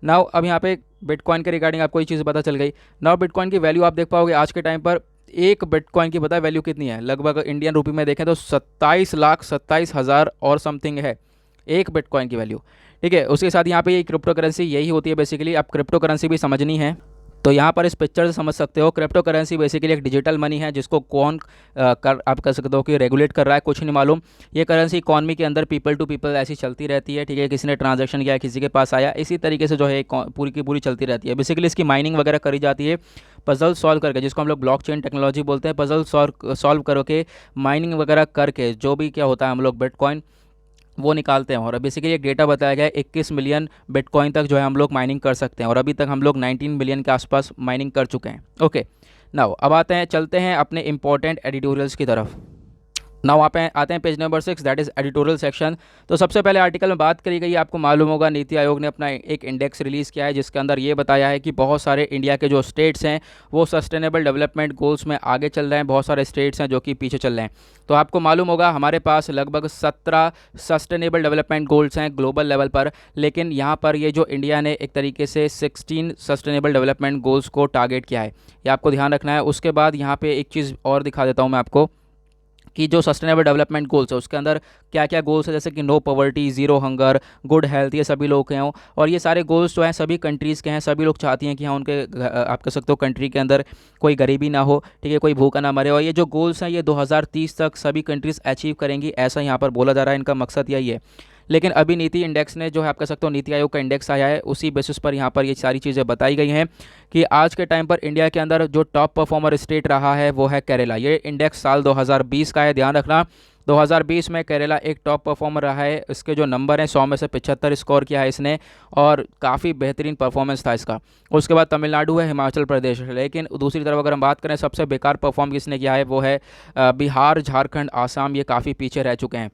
नाउ अब यहाँ पे बिटकॉइन के रिगार्डिंग आपको ये चीज़ पता चल गई। नाउ बिटकॉइन की वैल्यू आप देख पाओगे आज के टाइम पर, एक बिटकॉइन की पता है वैल्यू कितनी है? लगभग इंडियन रुपये में देखें तो 27,27,000 और समथिंग है एक बिटकॉइन की वैल्यू, ठीक है। उसके साथ यहाँ पे ये क्रिप्टो करेंसी यही होती है बेसिकली। आप क्रिप्टो करेंसी भी समझनी है तो यहाँ पर इस पिक्चर से समझ सकते हो। क्रिप्टो करेंसी बेसिकली एक डिजिटल मनी है जिसको कौन आप कह सकते हो कि रेगुलेट कर रहा है, कुछ नहीं मालूम। ये करेंसी इकॉनमी के अंदर पीपल टू पीपल ऐसी चलती रहती है, ठीक है। किसी ने ट्रांजैक्शन किया, किसी के पास आया, इसी तरीके से जो है पूरी की पूरी चलती रहती है। बेसिकली इसकी माइनिंग वगैरह करी जाती है पजल सॉल्व करके, जिसको हम लोग ब्लॉकचेन टेक्नोलॉजी बोलते हैं। पजल सॉल्व करके माइनिंग वगैरह करके जो भी क्या होता है हम लोग बिटकॉइन वो निकालते हैं। और बेसिकली एक डेटा बताया गया है 21 मिलियन बिटकॉइन तक जो है हम लोग माइनिंग कर सकते हैं और अभी तक हम लोग 19 मिलियन के आसपास माइनिंग कर चुके हैं। ओके, नाउ अब चलते हैं अपने इंपॉर्टेंट एडिटोरियल्स की तरफ। नाउ आते हैं page number 6, that is editorial section. तो सबसे पहले आर्टिकल में बात करी गई, आपको मालूम होगा नीति आयोग ने अपना एक इंडेक्स रिलीज़ किया है जिसके अंदर ये बताया है कि बहुत सारे इंडिया के जो स्टेट्स हैं वो सस्टेनेबल डेवलपमेंट गोल्स में आगे चल रहे हैं, बहुत सारे स्टेट्स हैं जो कि पीछे चल रहे हैं। तो आपको मालूम होगा हमारे पास लगभग 17 सस्टेनेबल डेवलपमेंट गोल्स हैं ग्लोबल लेवल पर, लेकिन यहाँ पर ये जो इंडिया ने एक तरीके से 16 सस्टेनेबल डेवलपमेंट गोल्स को टारगेट किया है, ये आपको ध्यान रखना है। उसके बाद यहाँ पर एक चीज़ और दिखा देता हूँ मैं आपको कि जो सस्टेनेबल डेवलपमेंट गोल्स है उसके अंदर क्या क्या गोल्स है, जैसे कि no poverty, zero hunger, good health, ये सभी लोग के हों। और ये सारे गोल्स जो हैं सभी कंट्रीज़ के हैं। सभी लोग चाहती हैं कि हाँ उनके आप कह सकते हो कंट्री के अंदर कोई गरीबी ना हो, ठीक है, कोई भूखा ना मरे। और ये जो गोल्स हैं ये 2030 तक सभी कंट्रीज़ अचीव करेंगी, ऐसा यहाँ पर बोला जा रहा है। इनका मकसद यही है। लेकिन अभी नीति इंडेक्स ने जो है आप कह सकते हो नीति आयोग का इंडेक्स आया है, उसी बेसिस पर यहाँ पर ये सारी चीज़ें बताई गई हैं कि आज के टाइम पर इंडिया के अंदर जो टॉप परफॉर्मर स्टेट रहा है वो है केरला। ये इंडेक्स साल 2020 का है, ध्यान रखना। 2020 में केरला एक टॉप परफॉर्मर रहा है। इसके जो नंबर हैं 100 में से 75 स्कोर किया है इसने और काफ़ी बेहतरीन परफॉर्मेंस था इसका। उसके बाद तमिलनाडु है, हिमाचल प्रदेश। लेकिन दूसरी तरफ अगर हम बात करें सबसे बेकार परफॉर्म किसने किया है वो है बिहार, झारखंड, आसाम, ये काफ़ी पीछे रह चुके हैं।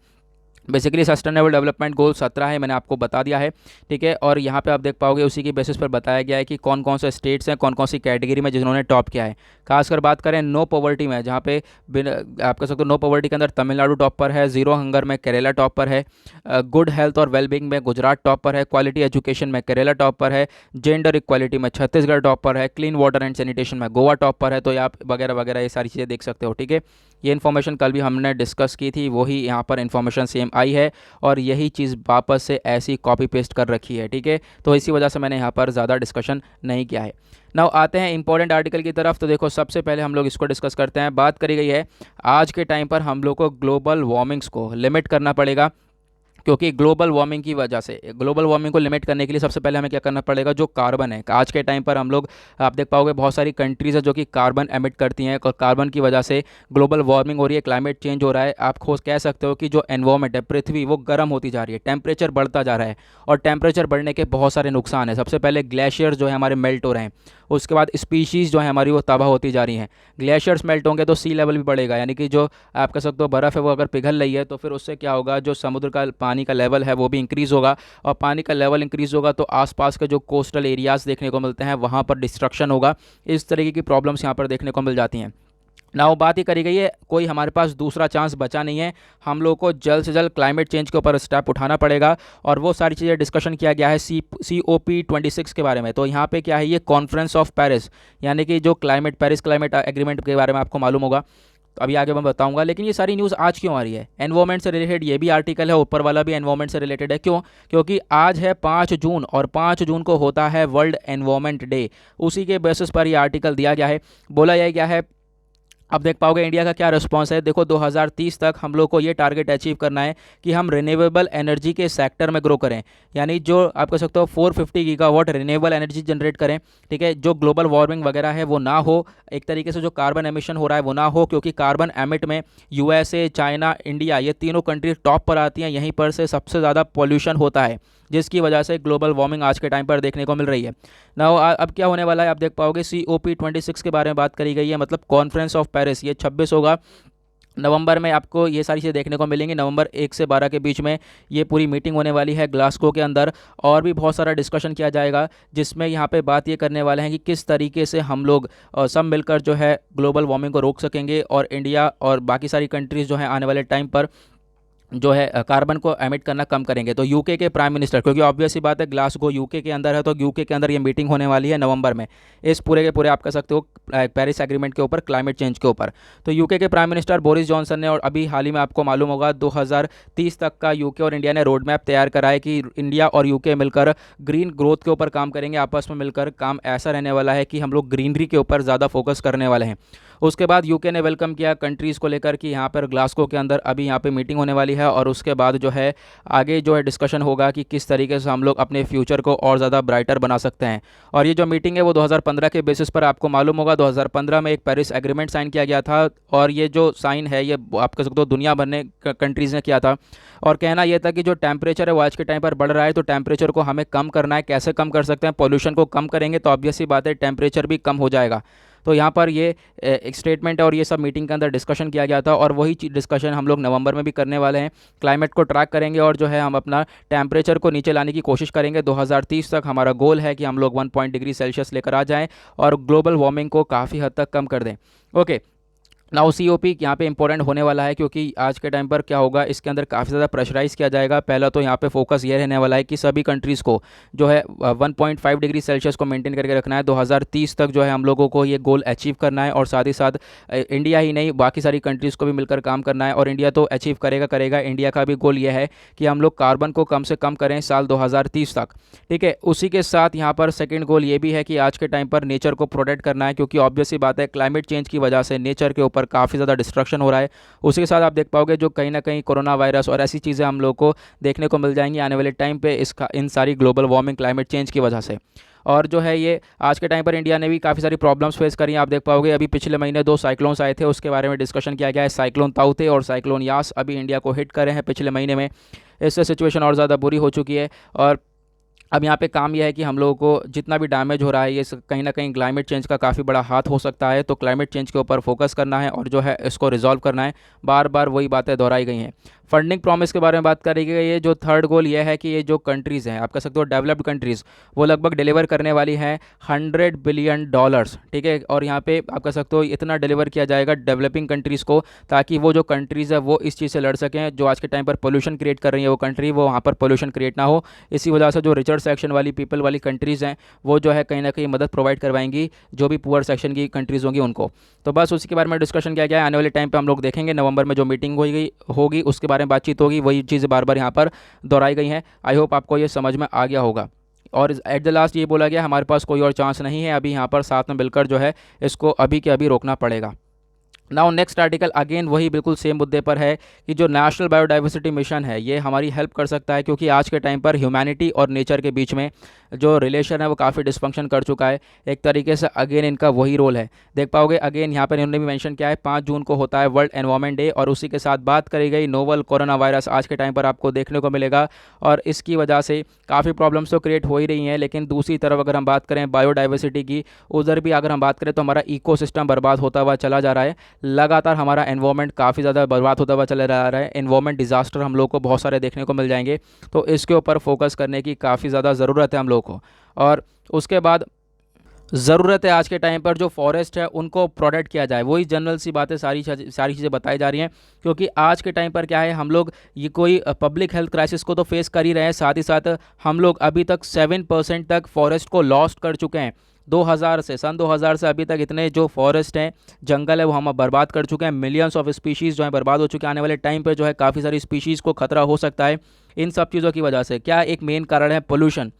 बेसिकली सस्टेनेबल डेवलपमेंट गोल 17 है, मैंने आपको बता दिया है, ठीक है। और यहाँ पे आप देख पाओगे उसी की बेसिस पर बताया गया है कि कौन कौन से स्टेट्स हैं, कौन कौन सी कैटेगरी में जिन्होंने टॉप किया है। खासकर बात करें नो पॉवर्टी में, जहाँ पे आप कह सकते हो नो पॉवर्टी के अंदर तमिलनाडु टॉप पर है, ज़ीरो हंगर में केरला टॉप पर है, गुड हेल्थ और वेलबींग में गुजरात टॉप पर है, क्वालिटी एजुकेशन में केरला टॉप पर है, जेंडर इक्वालिटी में छत्तीसगढ़ टॉप पर है, क्लीन वाटर एंड सैनिटेशन में गोवा टॉप पर है। तो आप वगैरह वगैरह ये सारी चीज़ें देख सकते हो, ठीक है। ये इन्फॉर्मेशन कल भी हमने डिस्कस की थी, वही यहाँ पर इन्फॉर्मेशन सेम आई है और यही चीज़ वापस से ऐसी कॉपी पेस्ट कर रखी है, ठीक है। तो इसी वजह से मैंने यहाँ पर ज़्यादा डिस्कशन नहीं किया है। नाउ आते हैं इंपॉर्टेंट आर्टिकल की तरफ। तो देखो सबसे पहले हम लोग इसको डिस्कस करते हैं। बात करी गई है आज के टाइम पर हम लोग को ग्लोबल वार्मिंग्स को लिमिट करना पड़ेगा। क्योंकि ग्लोबल वार्मिंग की वजह से, ग्लोबल वार्मिंग को लिमिट करने के लिए सबसे पहले हमें क्या करना पड़ेगा, जो कार्बन है, आज के टाइम पर हम लोग आप देख पाओगे बहुत सारी कंट्रीज़ है जो कि कार्बन एमिट करती हैं, कार्बन की वजह से ग्लोबल वार्मिंग हो रही है, क्लाइमेट चेंज हो रहा है। आप खुद कह सकते हो कि जो एनवायरमेंट है, पृथ्वी, वो गर्म होती जा रही है, टेम्परेचर बढ़ता जा रहा है। और टेम्परेचर बढ़ने के बहुत सारे नुकसान हैं। सबसे पहले ग्लेशियर जो है हमारे मेल्ट हो रहे हैं, उसके बाद स्पीशीज़ जो है हमारी वो तबाह होती जा रही हैं। ग्लेशियर्स मेल्ट होंगे तो सी लेवल भी बढ़ेगा, यानी कि जो आप कह सकते हो बर्फ़ है वो अगर पिघल रही है तो फिर उससे क्या होगा, जो समुद्र का पानी का लेवल है वो भी इंक्रीज़ होगा। और पानी का लेवल इंक्रीज़ होगा तो आसपास के जो कोस्टल एरियाज़ देखने को मिलते हैं वहाँ पर डिस्ट्रक्शन होगा। इस तरीके की प्रॉब्लम्स यहाँ पर देखने को मिल जाती हैं ना। वो बात ही करी गई है, कोई हमारे पास दूसरा चांस बचा नहीं है। हम लोग को जल्द से जल्द क्लाइमेट चेंज के ऊपर स्टेप उठाना पड़ेगा। और वो सारी चीज़ें डिस्कशन किया गया है COP26 के बारे में। तो यहाँ पे क्या है, ये कॉन्फ्रेंस ऑफ पेरिस, यानी कि जो पेरिस क्लाइमेट एग्रीमेंट के बारे में आपको मालूम होगा, तो अभी आगे मैं बताऊंगा। लेकिन ये सारी न्यूज़ आज क्यों आ रही है, एनवायरमेंट से रिलेटेड ये भी आर्टिकल है, ऊपर वाला भी एनवायरमेंट से रिलेटेड है। क्यों? क्योंकि आज है 5 जून और 5 जून को होता है वर्ल्ड एनवायरमेंट डे। उसी के बेसिस पर ये आर्टिकल दिया गया है। बोला यह गया है, अब देख पाओगे इंडिया का क्या रिस्पांस है। देखो 2030 तक हम लोग को ये टारगेट अचीव करना है कि हम रिन्यूएबल एनर्जी के सेक्टर में ग्रो करें, यानी जो आप कह सकते हो 450 गीगावाट रिन्यूएबल एनर्जी जनरेट करें। ठीक है, जो ग्लोबल वार्मिंग वगैरह है वो ना हो, एक तरीके से जो कार्बन एमिशन हो रहा है वो ना हो, क्योंकि कार्बन एमिट में USA, चाइना, इंडिया, ये तीनों कंट्री टॉप पर आती हैं। यहीं पर से सबसे ज़्यादा पॉल्यूशन होता है, जिसकी वजह से ग्लोबल वार्मिंग आज के टाइम पर देखने को मिल रही है ना। अब क्या होने वाला है, आप देख पाओगे COP26 के बारे में बात करी गई है, मतलब कॉन्फ्रेंस ऑफ पेरिस। ये 26 होगा नवंबर में, आपको ये सारी चीज़ें देखने को मिलेंगी। नवंबर 1 से 12 के बीच में ये पूरी मीटिंग होने वाली है ग्लासगो के अंदर। और भी बहुत सारा डिस्कशन किया जाएगा, जिसमें यहाँ पे बात ये करने वाले हैं कि किस तरीके से हम लोग सब मिलकर जो है ग्लोबल वार्मिंग को रोक सकेंगे, और इंडिया और बाकी सारी कंट्रीज़ जो है आने वाले टाइम पर जो है कार्बन को एमिट करना कम करेंगे। तो यूके के प्राइम मिनिस्टर, क्योंकि ऑब्वियस ही बात है ग्लासगो यूके के अंदर है, तो यूके के अंदर ये मीटिंग होने वाली है नवंबर में, इस पूरे के पूरे आप कह सकते हो पेरिस एग्रीमेंट के ऊपर, क्लाइमेट चेंज के ऊपर। तो यूके के प्राइम मिनिस्टर बोरिस जॉनसन ने, और अभी हाल ही में आपको मालूम होगा 2030 तक का यूके और इंडिया ने रोड मैप तैयार करा है कि इंडिया और यूके मिलकर ग्रीन ग्रोथ के ऊपर काम करेंगे। आपस में मिलकर काम ऐसा रहने वाला है कि हम लोग ग्रीनरी के ऊपर ज़्यादा फोकस करने वाले हैं। उसके बाद यूके ने वेलकम किया कंट्रीज़ को लेकर कि यहाँ पर ग्लासगो के अंदर अभी यहाँ पे मीटिंग होने वाली है, और उसके बाद जो है आगे जो है डिस्कशन होगा कि किस तरीके से हम लोग अपने फ्यूचर को और ज़्यादा ब्राइटर बना सकते हैं। और ये जो मीटिंग है वो 2015 के बेसिस पर, आपको मालूम होगा 2015 में एक पेरिस एग्रीमेंट साइन किया गया था। और ये जो साइन है ये आप कह सकते हो दुनिया भर ने कंट्रीज़ ने किया था। और कहना यह था कि जो टेम्परेचर है वो आज के टाइम पर बढ़ रहा है, तो टेम्परेचर को हमें कम करना है। कैसे कम कर सकते हैं, पॉल्यूशन को कम करेंगे तो ऑब्वियस सी बात है टेम्परेचर भी कम हो जाएगा। तो यहाँ पर ये एक स्टेटमेंट है, और ये सब मीटिंग के अंदर डिस्कशन किया गया था। और वही डिस्कशन हम लोग नवंबर में भी करने वाले हैं। क्लाइमेट को ट्रैक करेंगे और जो है हम अपना टेम्परेचर को नीचे लाने की कोशिश करेंगे। 2030 तक हमारा गोल है कि हम लोग 1 डिग्री सेल्सियस लेकर आ जाएं और ग्लोबल वार्मिंग को काफ़ी हद तक कम कर दें। ओके, नाउ COP यहाँ पे इंपॉर्टेंट होने वाला है, क्योंकि आज के टाइम पर क्या होगा, इसके अंदर काफ़ी ज़्यादा प्रेशराइज़ किया जाएगा। पहला तो यहाँ पे फोकस ये रहने वाला है कि सभी कंट्रीज़ को जो है 1.5 डिग्री सेल्सियस को मेंटेन करके रखना है। 2030 तक जो है हम लोगों को ये गोल अचीव करना है, और साथ ही साथ इंडिया ही नहीं बाकी सारी कंट्रीज़ को भी मिलकर काम करना है। और इंडिया तो अचीव करेगा। इंडिया का भी गोल ये है कि हम लोग कार्बन को कम से कम करें साल 2030 तक। ठीक है, उसी के साथ यहाँ पर सेकेंड गोल ये भी है कि आज के टाइम पर नेचर को प्रोटेक्ट करना है, क्योंकि ऑब्वियस सी बात है क्लाइमेट चेंज की वजह से नेचर के ऊपर काफ़ी ज़्यादा डिस्ट्रक्शन हो रहा है। उसी के साथ आप देख पाओगे जो कहीं ना कहीं कोरोना वायरस और ऐसी चीज़ें हम लोग को देखने को मिल जाएंगी आने वाले टाइम पे, इसका इन सारी ग्लोबल वार्मिंग क्लाइमेट चेंज की वजह से। और जो है ये आज के टाइम पर इंडिया ने भी काफ़ी सारी प्रॉब्लम्स फेस करी हैं। आप देख पाओगे अभी पिछले महीने 2 साइक्लोन्स आए थे, उसके बारे में डिस्कशन किया गया है। साइक्लोन ताउते और साइक्लोन यास अभी इंडिया को हिट करे हैं पिछले महीने में। इससे सिचुएशन और ज़्यादा बुरी हो चुकी है। और अब यहाँ पे काम यह है कि हम लोगों को जितना भी डैमेज हो रहा है ये कहीं ना कहीं क्लाइमेट चेंज का काफ़ी बड़ा हाथ हो सकता है। तो क्लाइमेट चेंज के ऊपर फोकस करना है और जो है इसको रिजॉल्व करना है। बार बार वही बातें दोहराई गई हैं। फंडिंग प्रॉमिस के बारे में बात करी गई है। जो थर्ड गोल ये है कि ये जो कंट्रीज़ हैं, आप कह सकते हो डेवलप्ड कंट्रीज़, वो लगभग डिलीवर करने वाली हैं $100 बिलियन। ठीक है, और यहाँ पे आप कह सकते हो इतना डिलीवर किया जाएगा डेवलपिंग कंट्रीज़ को, ताकि वो जो कंट्रीज़ है वो इस चीज़ से लड़ सकें। जो आज के टाइम पर पोल्यूशन क्रिएट कर रही है वो कंट्री, वो वहाँ पर पोल्यूशन क्रिएट ना हो। इसी वजह से जो रिचर सेक्शन वाली पीपल वाली कंट्रीज़ हैं वो जो है कहीं ना कहीं मदद प्रोवाइड करवाएंगी जो भी पुअर सेक्शन की कंट्रीज़ होंगी उनको। तो बस उसी के बारे में डिस्कशन किया गया है। आने वाले टाइम पे हम लोग देखेंगे नवंबर में जो मीटिंग होगी उसके बारे में बातचीत होगी। वही चीज़ें बार बार यहाँ पर दोहराई गई हैं। आई होप आपको ये समझ में आ गया होगा। और एट द लास्ट ये बोला गया हमारे पास कोई और चांस नहीं है, अभी यहाँ पर साथ में मिलकर जो है इसको अभी के अभी रोकना पड़ेगा। नाउ नेक्स्ट आर्टिकल अगेन वही बिल्कुल सेम मुद्दे पर है कि जो नेशनल बायोडाइवर्सिटी मिशन है ये हमारी हेल्प कर सकता है, क्योंकि आज के टाइम पर ह्यूमैनिटी और नेचर के बीच में जो रिलेशन है वो काफ़ी डिस्फंक्शन कर चुका है। एक तरीके से अगेन इनका वही रोल है। देख पाओगे अगेन यहाँ पर इन्होंने भी मेंशन किया है 5 जून को होता है वर्ल्ड एनवायरनमेंट डे, और उसी के साथ बात करी गई नोवल कोरोना वायरस आज के टाइम पर आपको देखने को मिलेगा, और इसकी वजह से काफ़ी प्रॉब्लम्स तो क्रिएट हो ही रही हैं। लेकिन दूसरी तरफ अगर हम बात करें बायोडाइवर्सिटी की, उधर भी अगर हम बात करें तो हमारा इकोसिस्टम बर्बाद होता हुआ चला जा रहा है। लगातार हमारा एनवायरनमेंट काफ़ी ज़्यादा बर्बाद होता हुआ चला जा रहा है। एनवायरनमेंट डिज़ास्टर हम लोग को बहुत सारे देखने को मिल जाएंगे, तो इसके ऊपर फोकस करने की काफ़ी ज़्यादा ज़रूरत है हम लोग को। और उसके बाद ज़रूरत है आज के टाइम पर जो फॉरेस्ट है उनको प्रोटेक्ट किया जाए। वही जनरल सी बातें सारी चीज़ें बताई जा रही हैं, क्योंकि आज के टाइम पर क्या है, हम लोग ये कोई पब्लिक हेल्थ क्राइसिस को तो फेस कर ही रहे हैं, साथ ही साथ हम लोग अभी तक 7% तक फॉरेस्ट को लॉस्ट कर चुके हैं। 2000 से सन 2000 से अभी तक इतने जो फॉरेस्ट हैं, जंगल है, वो हम बर्बाद कर चुके हैं। मिलियंस ऑफ स्पीशीज़ जो है बर्बाद हो चुके हैं। आने वाले टाइम पे जो है काफ़ी सारी स्पीशीज़ को खतरा हो सकता है इन सब चीज़ों की वजह से। क्या एक मेन कारण है पोल्यूशन,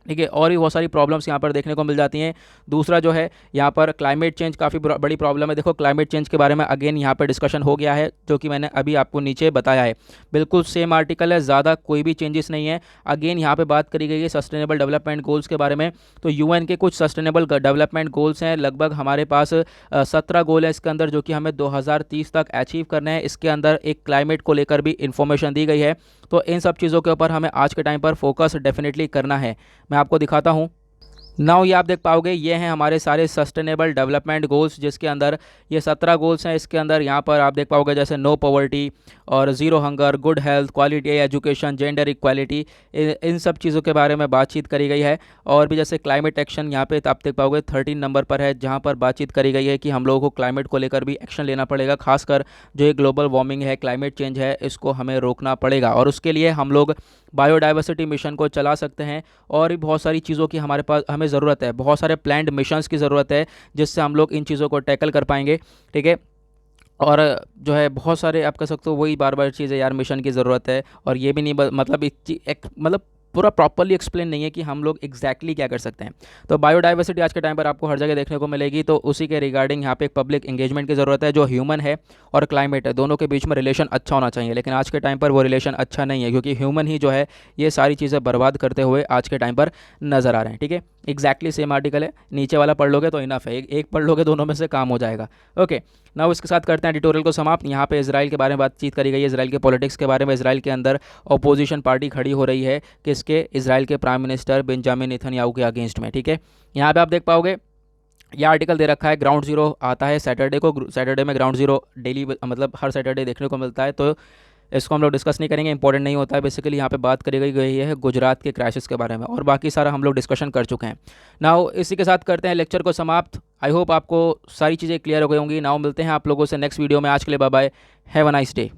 ठीक है, और भी बहुत सारी प्रॉब्लम्स यहाँ पर देखने को मिल जाती हैं। दूसरा जो है यहाँ पर क्लाइमेट चेंज काफ़ी बड़ी प्रॉब्लम है। देखो क्लाइमेट चेंज के बारे में अगेन यहाँ पर डिस्कशन हो गया है, जो कि मैंने अभी आपको नीचे बताया है। बिल्कुल सेम आर्टिकल है, ज़्यादा कोई भी चेंजेस नहीं है। अगेन यहाँ पे बात करी गई है सस्टेनेबल डेवलपमेंट गोल्स के बारे में। तो यूएन के कुछ सस्टेनेबल डेवलपमेंट गोल्स हैं, लगभग हमारे पास 17 गोल है इसके अंदर, जो कि हमें 2030 तक अचीव करना है। इसके अंदर एक क्लाइमेट को लेकर भी इंफॉर्मेशन दी गई है। तो इन सब चीज़ों के ऊपर हमें आज के टाइम पर फोकस डेफिनेटली करना है। मैं आपको दिखाता हूँ। नाउ ये आप देख पाओगे, ये हैं हमारे सारे सस्टेनेबल डेवलपमेंट गोल्स, जिसके अंदर ये 17 गोल्स हैं। इसके अंदर यहाँ पर आप देख पाओगे जैसे नो पॉवर्टी और zero hunger, good health, quality education, gender equality, इन सब चीज़ों के बारे में बातचीत करी गई है। और भी जैसे क्लाइमेट एक्शन यहाँ पे आप देख पाओगे 13 नंबर पर है, जहाँ पर बातचीत करी गई है कि हम लोगों को क्लाइमेट को लेकर भी एक्शन लेना पड़ेगा। खासकर जो ये ग्लोबल वार्मिंग है, क्लाइमेट चेंज है, इसको हमें रोकना पड़ेगा, और उसके लिए हम लोग बायोडाइवर्सिटी मिशन को चला सकते हैं। और भी बहुत सारी चीज़ों की हमारे पास हमें ज़रूरत है, बहुत सारे प्लान्ड मिशंस की ज़रूरत है, जिससे हम लोग इन चीज़ों को टैकल कर पाएंगे, ठीक है। और जो है बहुत सारे आप कह सकते हो वही बार बार चीज़ें यार, मिशन की ज़रूरत है। और ये भी नहीं मतलब मतलब पूरा प्रॉपरली एक्सप्लेन नहीं है कि हम लोग एग्जैक्टली क्या कर सकते हैं। तो बायोडाइवर्सिटी आज के टाइम पर आपको हर जगह देखने को मिलेगी, तो उसी के रिगार्डिंग यहाँ पे एक पब्लिक एंगेजमेंट की ज़रूरत है। जो ह्यूमन है और क्लाइमेट है, दोनों के बीच में रिलेशन अच्छा होना चाहिए, लेकिन आज के टाइम पर वो रिलेशन अच्छा नहीं है, क्योंकि ह्यूमन ही जो है ये सारी चीज़ें बर्बाद करते हुए आज के टाइम पर नज़र आ रहे हैं, ठीक है। एग्जैक्टली सेम आर्टिकल है, नीचे वाला पढ़ लोगे तो इनफ है, एक पढ़ लोगे दोनों में से काम हो जाएगा। ओके, ना इसके साथ करते हैं एडिटोरियल को समाप्त। यहाँ पे इसराइल के बारे में बातचीत करी गई है, इसराइल के पॉलिटिक्स के बारे में। इसराइल के अंदर अपोजिशन पार्टी खड़ी हो रही है किसके, इसराइल के प्राइम मिनिस्टर बेंजामिन नेतन्याहू के अगेंस्ट में, ठीक है। यहाँ पे आप देख पाओगे यह आर्टिकल दे रखा है, ग्राउंड जीरो आता है सैटरडे को। सैटरडे में ग्राउंड जीरो डेली मतलब हर सैटरडे देखने को मिलता है, तो इसको हम लोग डिस्कस नहीं करेंगे, इंपॉर्टेंट नहीं होता है। बेसिकली यहाँ पे बात करी गई है गुजरात के क्राइसिस के बारे में, और बाकी सारा हम लोग डिस्कशन कर चुके हैं। नाउ इसी के साथ करते हैं लेक्चर को समाप्त। आई होप आपको सारी चीज़ें क्लियर हो गई होंगी। नाउ मिलते हैं आप लोगों से नेक्स्ट वीडियो में। आज के लिए bye bye, have a nice day.